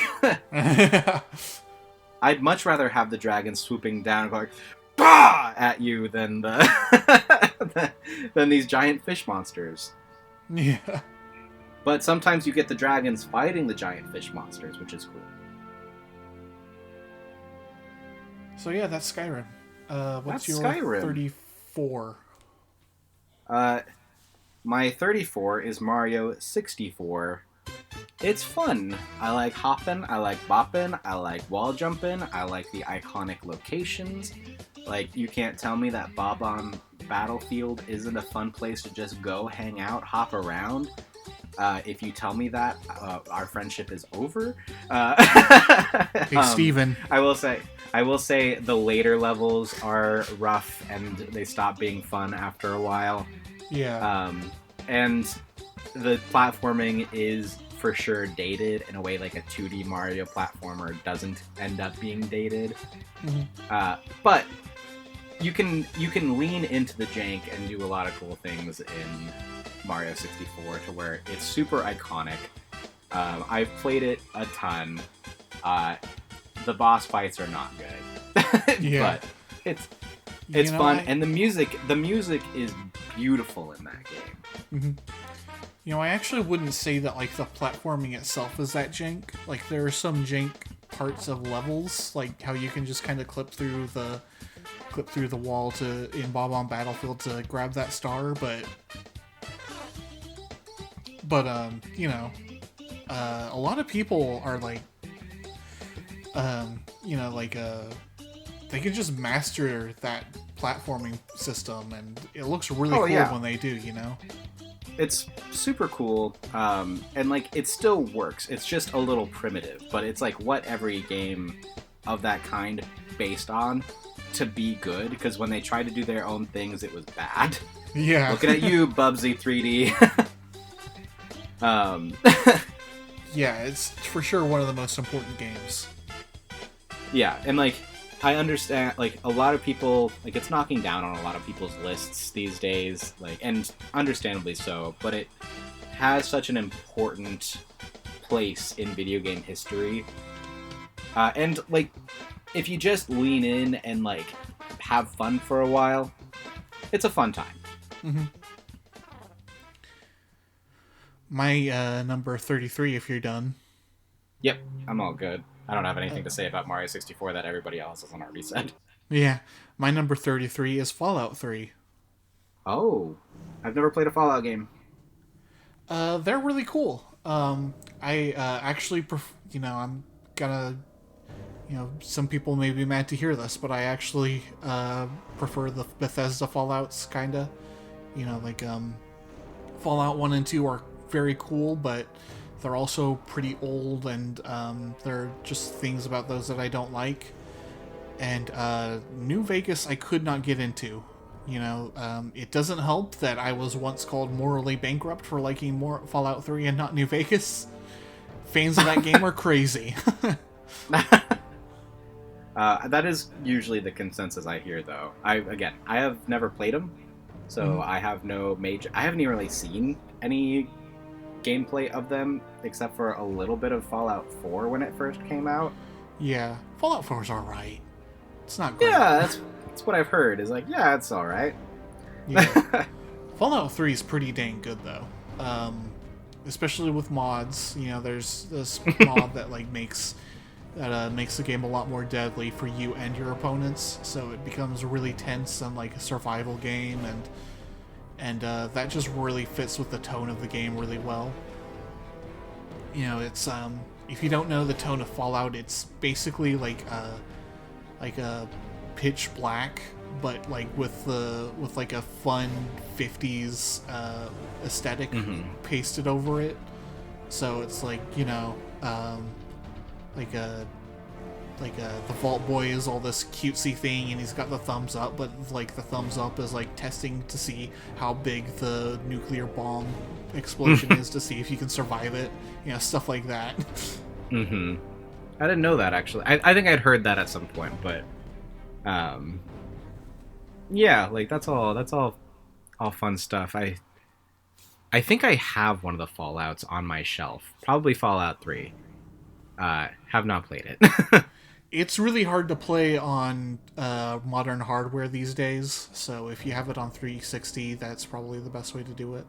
I'd much rather have the dragon swooping down and going, bah! At you than than these giant fish monsters. Yeah. But sometimes you get the dragons fighting the giant fish monsters, which is cool. So yeah, that's Skyrim. What's your Skyrim. 34? My 34 is Mario 64. It's fun. I like hopping, I like bopping, I like wall jumping, I like the iconic locations. Like, you can't tell me that Bob-omb Battlefield isn't a fun place to just go, hang out, hop around. If you tell me that, our friendship is over. Hey, Steven. I will say the later levels are rough and they stop being fun after a while. Yeah. And the platforming is for sure dated in a way like a 2D Mario platformer doesn't end up being dated. Mm-hmm. But you can lean into the jank and do a lot of cool things Mario 64 to where it's super iconic. I've played it a ton. The boss fights are not good, Yeah. but it's fun, and the music is beautiful in that game. Mm-hmm. You know, I actually wouldn't say that like the platforming itself is that jank. Like there are some jank parts of levels, like how you can just kind of clip through the wall in Bob-omb Battlefield to grab that star, but you know, a lot of people are like, you know, like they can just master that platforming system, and it looks really cool when they do, you know. It's super cool, and like it still works. It's just a little primitive, but it's like what every game of that kind based on to be good. Because when they tried to do their own things, it was bad. Yeah. Looking at you, Bubsy 3D. Yeah, it's for sure one of the most important games. Yeah, and like I understand, like a lot of people, like it's knocking down on a lot of people's lists these days, like, and understandably so, but it has such an important place in video game history. And like, if you just lean in and like have fun for a while, it's a fun time. Mm-hmm. My number 33, if you're done. Yep, I'm all good. I don't have anything to say about Mario 64 that everybody else hasn't already said. Yeah, my number 33 is Fallout 3. Oh, I've never played a Fallout game. They're really cool. I actually, you know, I'm gonna, you know, some people may be mad to hear this, but I actually prefer the Bethesda Fallouts, kinda. You know, like Fallout 1 and 2 are very cool, but they're also pretty old, and there are just things about those that I don't like. And New Vegas I could not get into. You know, it doesn't help that I was once called morally bankrupt for liking more Fallout 3 and not New Vegas. Fans of that game are crazy. That is usually the consensus I hear, though. I have never played them, so I have no major... I haven't even really seen any gameplay of them, except for a little bit of Fallout 4 when it first came out. Yeah, Fallout 4 is alright. It's not great. Yeah, that's what I've heard, is like, yeah, it's alright. Yeah. Fallout 3 is pretty dang good, though. Especially with mods. You know, there's this mod that like makes the game a lot more deadly for you and your opponents, so it becomes really tense and like a survival game, and that just really fits with the tone of the game really well. You know, it's if you don't know the tone of Fallout, it's basically like a pitch black, but like with like a fun 50s aesthetic pasted over it. So it's like, you know, the Vault Boy is all this cutesy thing, and he's got the thumbs up, but like the thumbs up is like testing to see how big the nuclear bomb explosion is, to see if you can survive it. You know, stuff like that. Mm-hmm. I didn't know that, actually. I think I'd heard that at some point, but yeah, like that's all fun stuff. I think I have one of the Fallouts on my shelf, probably Fallout 3. Have not played it. It's really hard to play on modern hardware these days, so if you have it on 360, that's probably the best way to do it.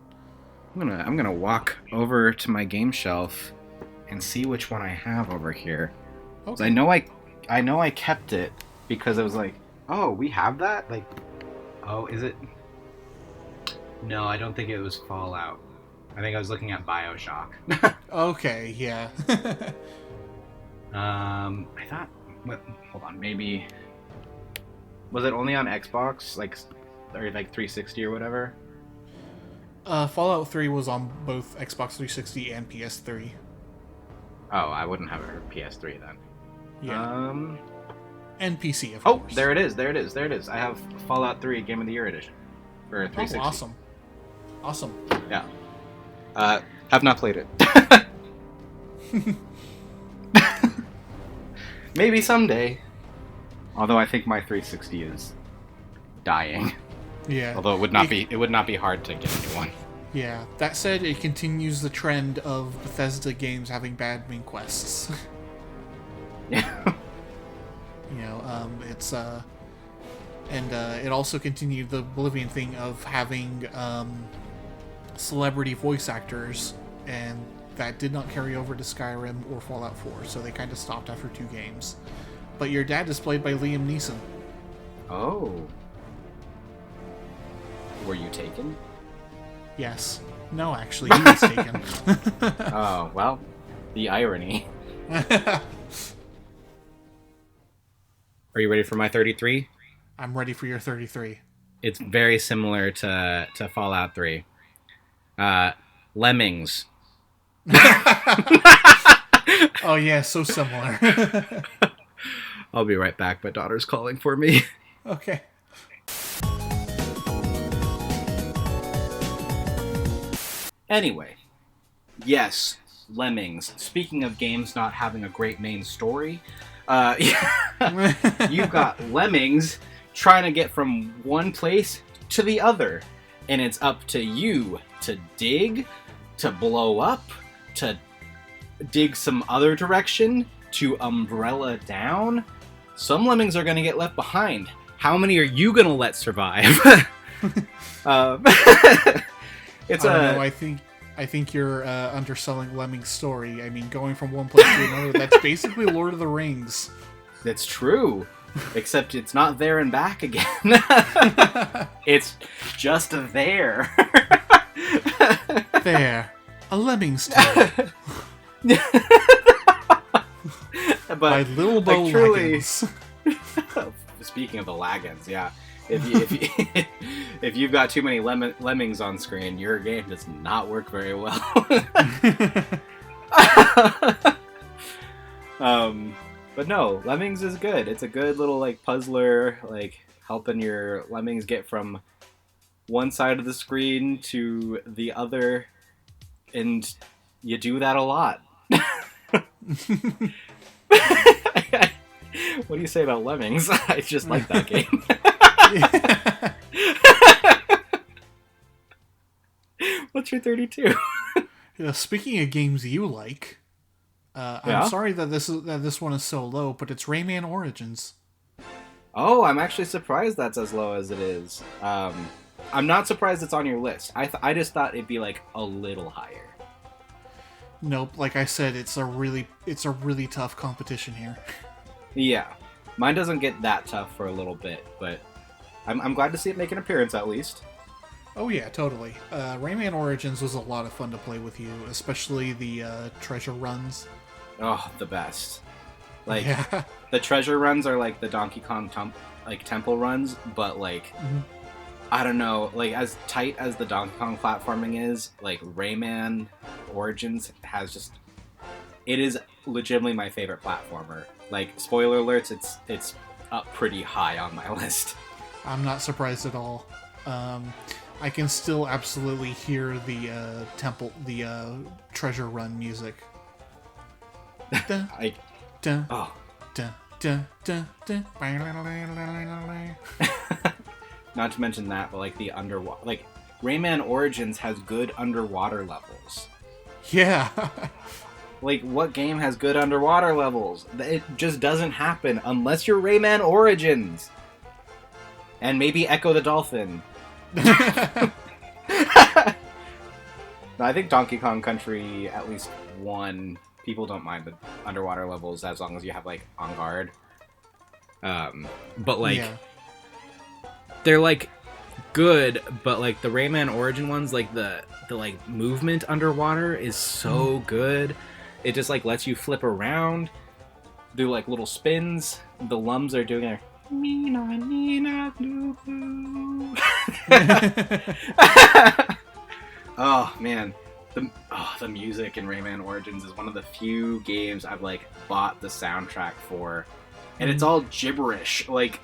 I'm gonna walk over to my game shelf and see which one I have over here. Okay. I know I kept it because I was like, oh, we have that? Like, oh, is it? No, I don't think it was Fallout. I think I was looking at BioShock. Okay, yeah. I thought... hold on, maybe... Was it only on Xbox? Or 360 or whatever? Fallout 3 was on both Xbox 360 and PS3. Oh, I wouldn't have a PS3 then. Yeah. And PC, of course. Oh, there it is. I have Fallout 3 Game of the Year edition for 360. Oh, awesome. Yeah. Have not played it. Maybe someday. Although I think my 360 is dying. Yeah. Although it would not be hard to get a new one. Yeah. That said, it continues the trend of Bethesda games having bad main quests. Yeah. It's and it also continued the Oblivion thing of having celebrity voice actors, and that did not carry over to Skyrim or Fallout 4, so they kind of stopped after 2 games. But your dad is played by Liam Neeson. Oh. Were you taken? Yes. No, actually, he was taken. Oh, well, the irony. Are you ready for my 33? I'm ready for your 33. It's very similar to Fallout 3. Lemmings. Oh yeah, so similar. I'll be right back. My daughter's calling for me. Okay. Anyway, yes, Lemmings. Speaking of games not having a great main story, you've got lemmings trying to get from one place to the other, and it's up to you to dig, to blow up, to dig some other direction, to umbrella down. Some lemmings are going to get left behind. How many are you going to let survive? It's I don't know, I think you're underselling Lemming's story. I mean, going from one place to another, that's basically Lord of the Rings. That's true. Except it's not there and back again. It's just there. There. A Lemming's Tale. But By Lil Bo like, truly, Leggins. Speaking of the Laggins, yeah. If you've got too many lemmings on screen, your game does not work very well. But no, Lemmings is good. It's a good little like puzzler, like helping your lemmings get from one side of the screen to the other, and you do that a lot. What do you say about Lemmings? I just like that game. What's your 32? Speaking of games you like, I'm sorry that this one is so low, but it's Rayman Origins. Oh, I'm actually surprised that's as low as it is. I'm not surprised it's on your list. I just thought it'd be like a little higher. Nope, like I said, it's a really tough competition here. Yeah, mine doesn't get that tough for a little bit, but I'm glad to see it make an appearance at least. Oh yeah, totally. Rayman Origins was a lot of fun to play with you, especially the treasure runs. Oh, the best. Like, yeah. The treasure runs are like the Donkey Kong temple runs, but like, I don't know, like as tight as the Donkey Kong platforming is, like Rayman Origins has just, it is legitimately my favorite platformer. Like, spoiler alerts, it's up pretty high on my list. I'm not surprised at all. I can still absolutely hear the treasure run music. Dun, dun, oh. dun, dun, dun, dun. Not to mention that, but like the underwater, like Rayman Origins has good underwater levels. Yeah. Like, what game has good underwater levels? It just doesn't happen unless you're Rayman Origins. And maybe Echo the Dolphin. No, I think Donkey Kong Country, at least one, people don't mind the underwater levels as long as you have, like, On Guard. But, like, they're, like, good, but, like, the Rayman Origin ones, like, the like, movement underwater is so good. It just, like, lets you flip around, do, like, little spins. The lums are doing their Nina, Nina, blue, blue. Oh, man. The music in Rayman Origins is one of the few games I've, like, bought the soundtrack for. And it's all gibberish. Like,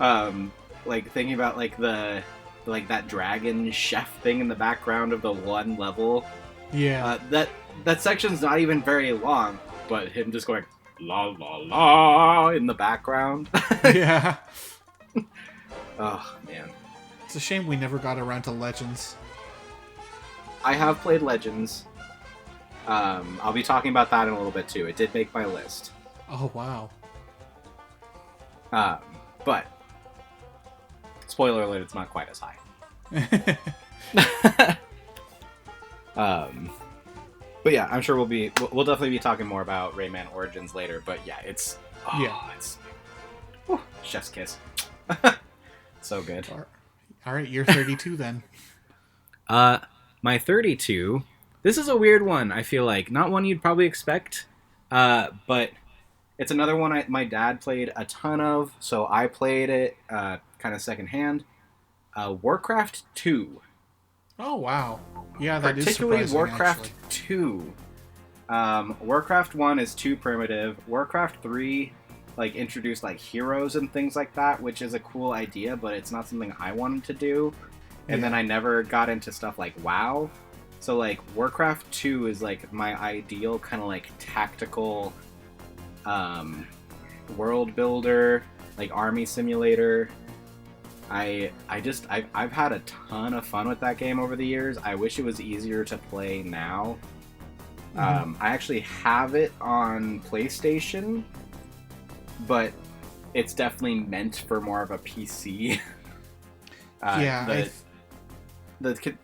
like, thinking about, like, that dragon chef thing in the background of the one level. Yeah. That section's not even very long, but him just going la la la in the background. Yeah. Oh man. It's a shame we never got around to Legends. I have played Legends. I'll be talking about that in a little bit too. It did make my list. Oh, wow. But spoiler alert, it's not quite as high. But yeah, I'm sure we'll definitely be talking more about Rayman Origins later. But yeah, it's chef's kiss. So good. All right, you're 32 then. My 32. This is a weird one. I feel like not one you'd probably expect. But it's another one my dad played a ton of, so I played it kind of secondhand. Warcraft 2. Oh, wow. Yeah, that is particularly surprising, Warcraft actually. 2. Warcraft 1 is too primitive. Warcraft 3 introduced heroes and things like that, which is a cool idea, but it's not something I wanted to do. And then I never got into stuff like WoW. So Warcraft 2 is my ideal kind of tactical world builder, army simulator. I've had a ton of fun with that game over the years. I wish it was easier to play now. I actually have it on PlayStation, but it's definitely meant for more of a PC. The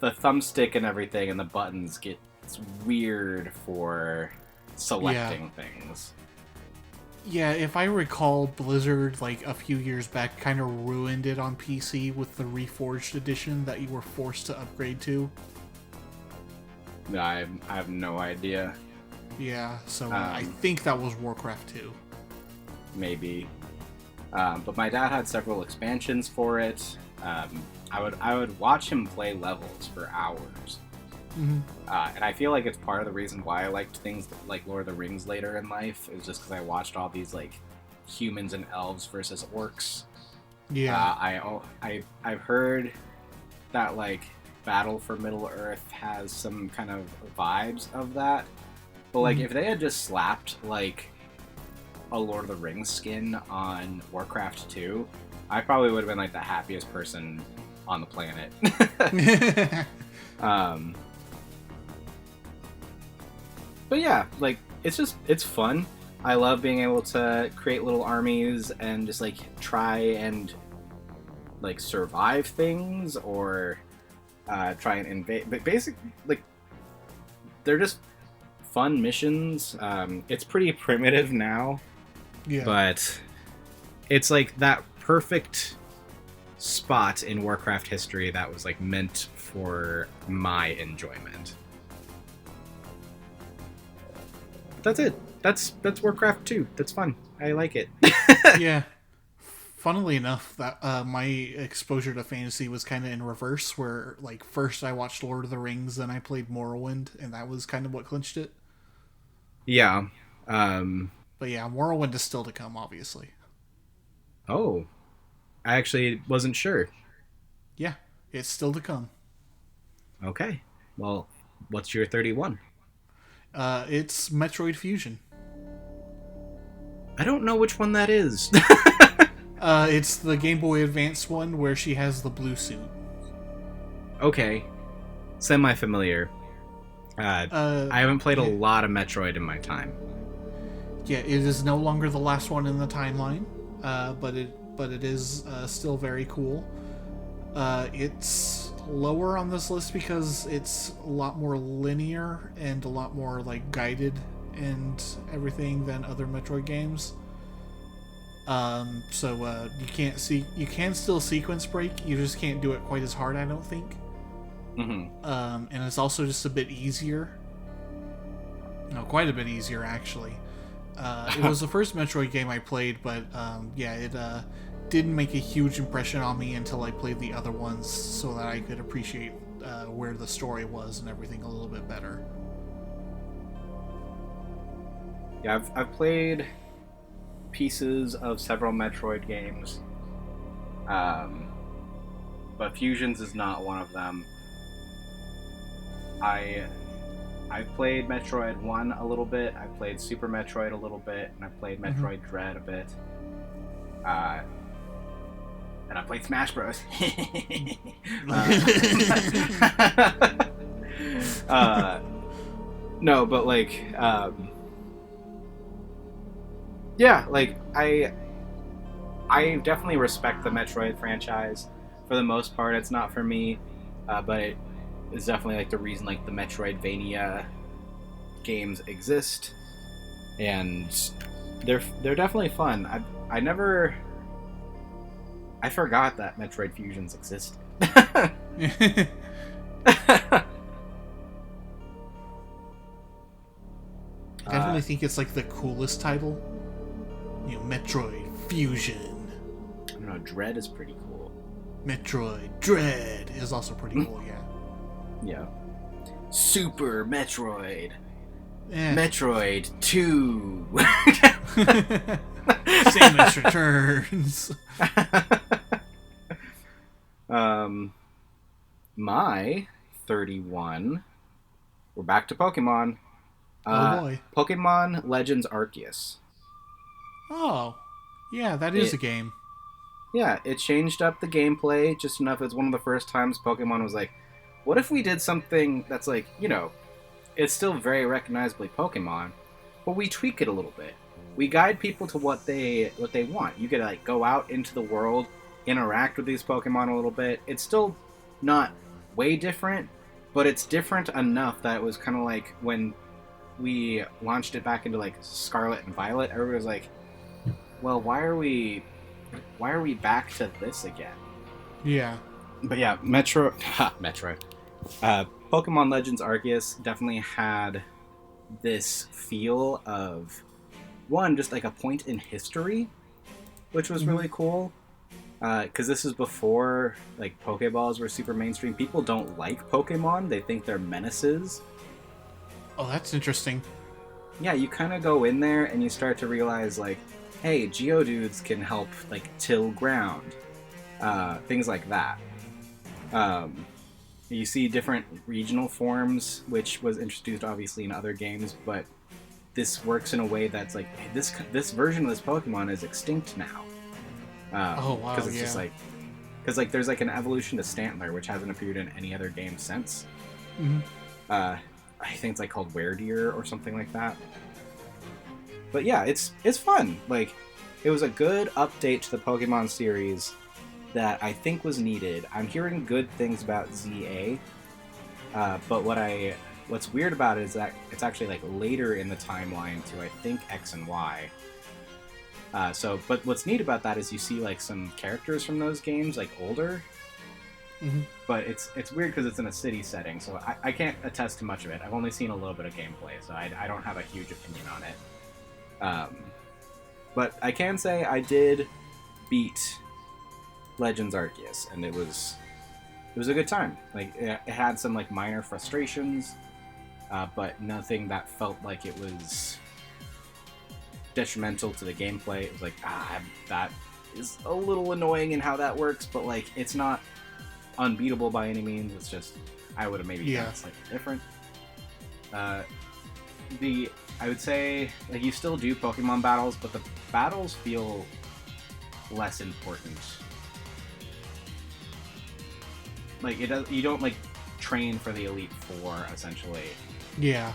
thumbstick and everything and the buttons it's weird for selecting things. Yeah, if I recall, Blizzard, a few years back, kind of ruined it on PC with the Reforged edition that you were forced to upgrade to. I have no idea. Yeah, so I think that was Warcraft 2. Maybe. But my dad had several expansions for it. I would watch him play levels for hours. Mm-hmm. And I feel like it's part of the reason why I liked things like Lord of the Rings later in life. It was just because I watched all these humans and elves versus orcs. Yeah. I've heard that Battle for Middle Earth has some kind of vibes of that. But if they had just slapped a Lord of the Rings skin on Warcraft 2, I probably would have been the happiest person on the planet. But yeah, it's fun. I love being able to create little armies and just try and survive things or try and invade. But basically, they're just fun missions. It's pretty primitive now, but it's that perfect spot in Warcraft history that was meant for my enjoyment. That's it. That's Warcraft 2. That's fun. I like it. Yeah. Funnily enough, that my exposure to fantasy was kind of in reverse, where first I watched Lord of the Rings, then I played Morrowind, and that was kind of what clinched it. Yeah. But yeah, Morrowind is still to come, obviously. Oh. I actually wasn't sure. Yeah, it's still to come. Okay. Well, what's your 31? It's Metroid Fusion. I don't know which one that is. It's the Game Boy Advance one where she has the blue suit. Okay. Semi-familiar. I haven't played a lot of Metroid in my time. Yeah, it is no longer the last one in the timeline, but it is still very cool. It's lower on this list because it's a lot more linear and a lot more guided and everything than other Metroid games. So you can still sequence break, you just can't do it quite as hard, I don't think. And it's also just a bit easier. No, quite a bit easier actually. It was the first Metroid game I played, but it didn't make a huge impression on me until I played the other ones, so that I could appreciate where the story was and everything a little bit better. Yeah, I've played pieces of several Metroid games, but Fusions is not one of them. I've played Metroid 1 a little bit, I played Super Metroid a little bit, and I played Metroid Dread a bit. and I played Smash Bros. No, but like, yeah, like I definitely respect the Metroid franchise. For the most part, it's not for me, but it is definitely like the reason like the Metroidvania games exist, and they're definitely fun. I forgot that Metroid Fusions existed. I definitely think it's like the coolest title. You know, Metroid Fusion. I don't know, Dread is pretty cool. Metroid Dread is also pretty cool, yeah. Yeah. Super Metroid. Eh. Metroid 2. Samus Returns. My 31. We're back to Pokemon. Oh boy. Pokemon Legends Arceus. Oh. Yeah, that is a game. Yeah, it changed up the gameplay just enough. It's one of the first times Pokemon was like, what if we did something that's like, you know, it's still very recognizably Pokemon, but we tweak it a little bit. We guide people to what they want. You get to like go out into the world, interact with these Pokemon a little bit. It's still not way different, but it's different enough that it was kind of like when we launched it back into like Scarlet and Violet, everybody was like, well, why are we back to this again? Yeah. But yeah, Metroid. Pokemon Legends Arceus definitely had this feel of, one, just like a point in history, which was really cool. Because this is before like Pokeballs were super mainstream. People don't like Pokemon; they think they're menaces. Oh, that's interesting. Yeah, you kind of go in there and you start to realize like, hey, Geodudes can help like till ground, things like that. You see different regional forms, which was introduced obviously in other games, but this works in a way that's like, hey, this version of this Pokemon is extinct now. Oh wow! Because it's yeah. just like, because like there's like an evolution to Stantler, which hasn't appeared in any other game since. Mm-hmm. I think it's like called Werdeer or something like that. But yeah, it's fun. Like, it was a good update to the Pokemon series that I think was needed. I'm hearing good things about ZA, but what's weird about it is that it's actually like later in the timeline to I think X and Y. But what's neat about that is you see like some characters from those games like older. Mm-hmm. But it's weird because it's in a city setting, so I can't attest to much of it. I've only seen a little bit of gameplay, so I don't have a huge opinion on it. But I can say I did beat Legends Arceus, and it was a good time. Like it had some like minor frustrations, but nothing that felt like it was detrimental to the gameplay. It was like, that is a little annoying in how that works, but like it's not unbeatable by any means. It's just I would have maybe done it slightly different. I would say like you still do Pokemon battles, but the battles feel less important. Like you don't like train for the Elite Four essentially. Yeah.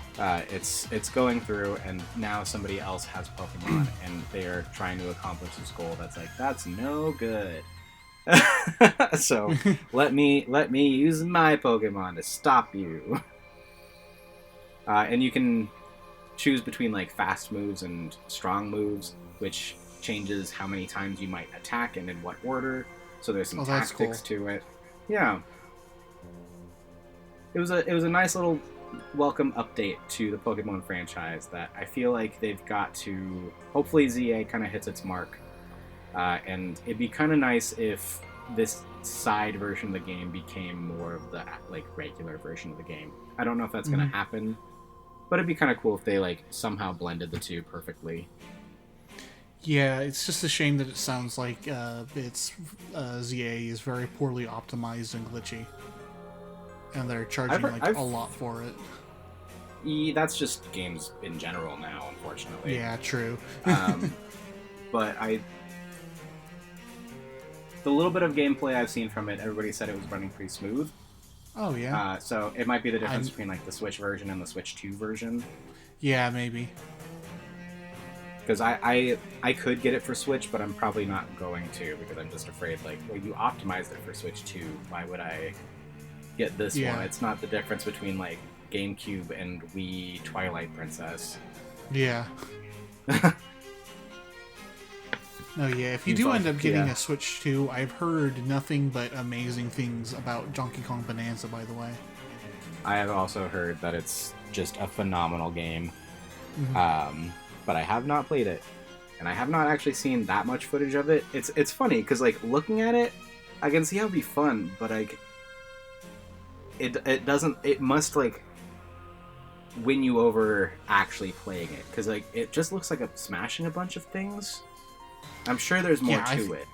It's going through, and now somebody else has Pokemon, and they're trying to accomplish this goal. That's no good. So let me use my Pokemon to stop you. And you can choose between like fast moves and strong moves, which changes how many times you might attack and in what order. So there's some tactics to it. Yeah. It was a nice little welcome update to the Pokemon franchise that I feel like they've got to. Hopefully ZA kind of hits its mark, and it'd be kind of nice if this side version of the game became more of the like regular version of the game. I don't know if that's going to happen, but it'd be kind of cool if they like somehow blended the two perfectly. Yeah, it's just a shame that it sounds like it's ZA is very poorly optimized and glitchy, and they're charging a lot for it. That's just games in general now, unfortunately. Yeah, true. But the little bit of gameplay I've seen from it, everybody said it was running pretty smooth. Oh yeah. So it might be the difference between like the Switch version and the Switch 2 version. Yeah, maybe. Because I could get it for Switch, but I'm probably not going to because I'm just afraid, like, well, you optimized it for Switch 2. Why would I get this one? It's not the difference between, like, GameCube and Wii Twilight Princess. Yeah. No, yeah, if you do end up getting a Switch 2, I've heard nothing but amazing things about Donkey Kong Bonanza, by the way. I have also heard that it's just a phenomenal game. Mm-hmm. But I have not played it. And I have not actually seen that much footage of it. It's funny, because, like, looking at it, I can see how it'd be fun, but, like, it doesn't... It must, like, win you over actually playing it. Because, like, it just looks like smashing a bunch of things. I'm sure there's more to it.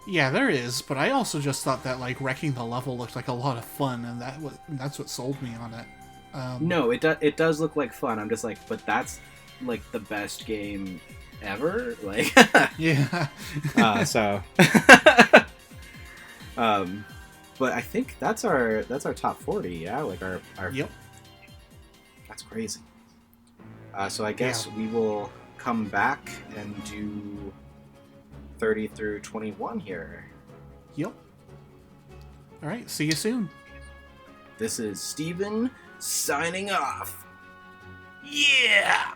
Yeah, there is, but I also just thought that, like, wrecking the level looked like a lot of fun, and that's what sold me on it. No, it does look like fun. I'm just like, but that's, like, the best game ever? Like... Yeah. But I think that's our top 40, yeah? Like, our... Yep. That's crazy. So I guess we will come back and do 30 through 21 here. Yep. Alright, see you soon. This is Steven signing off. Yeah!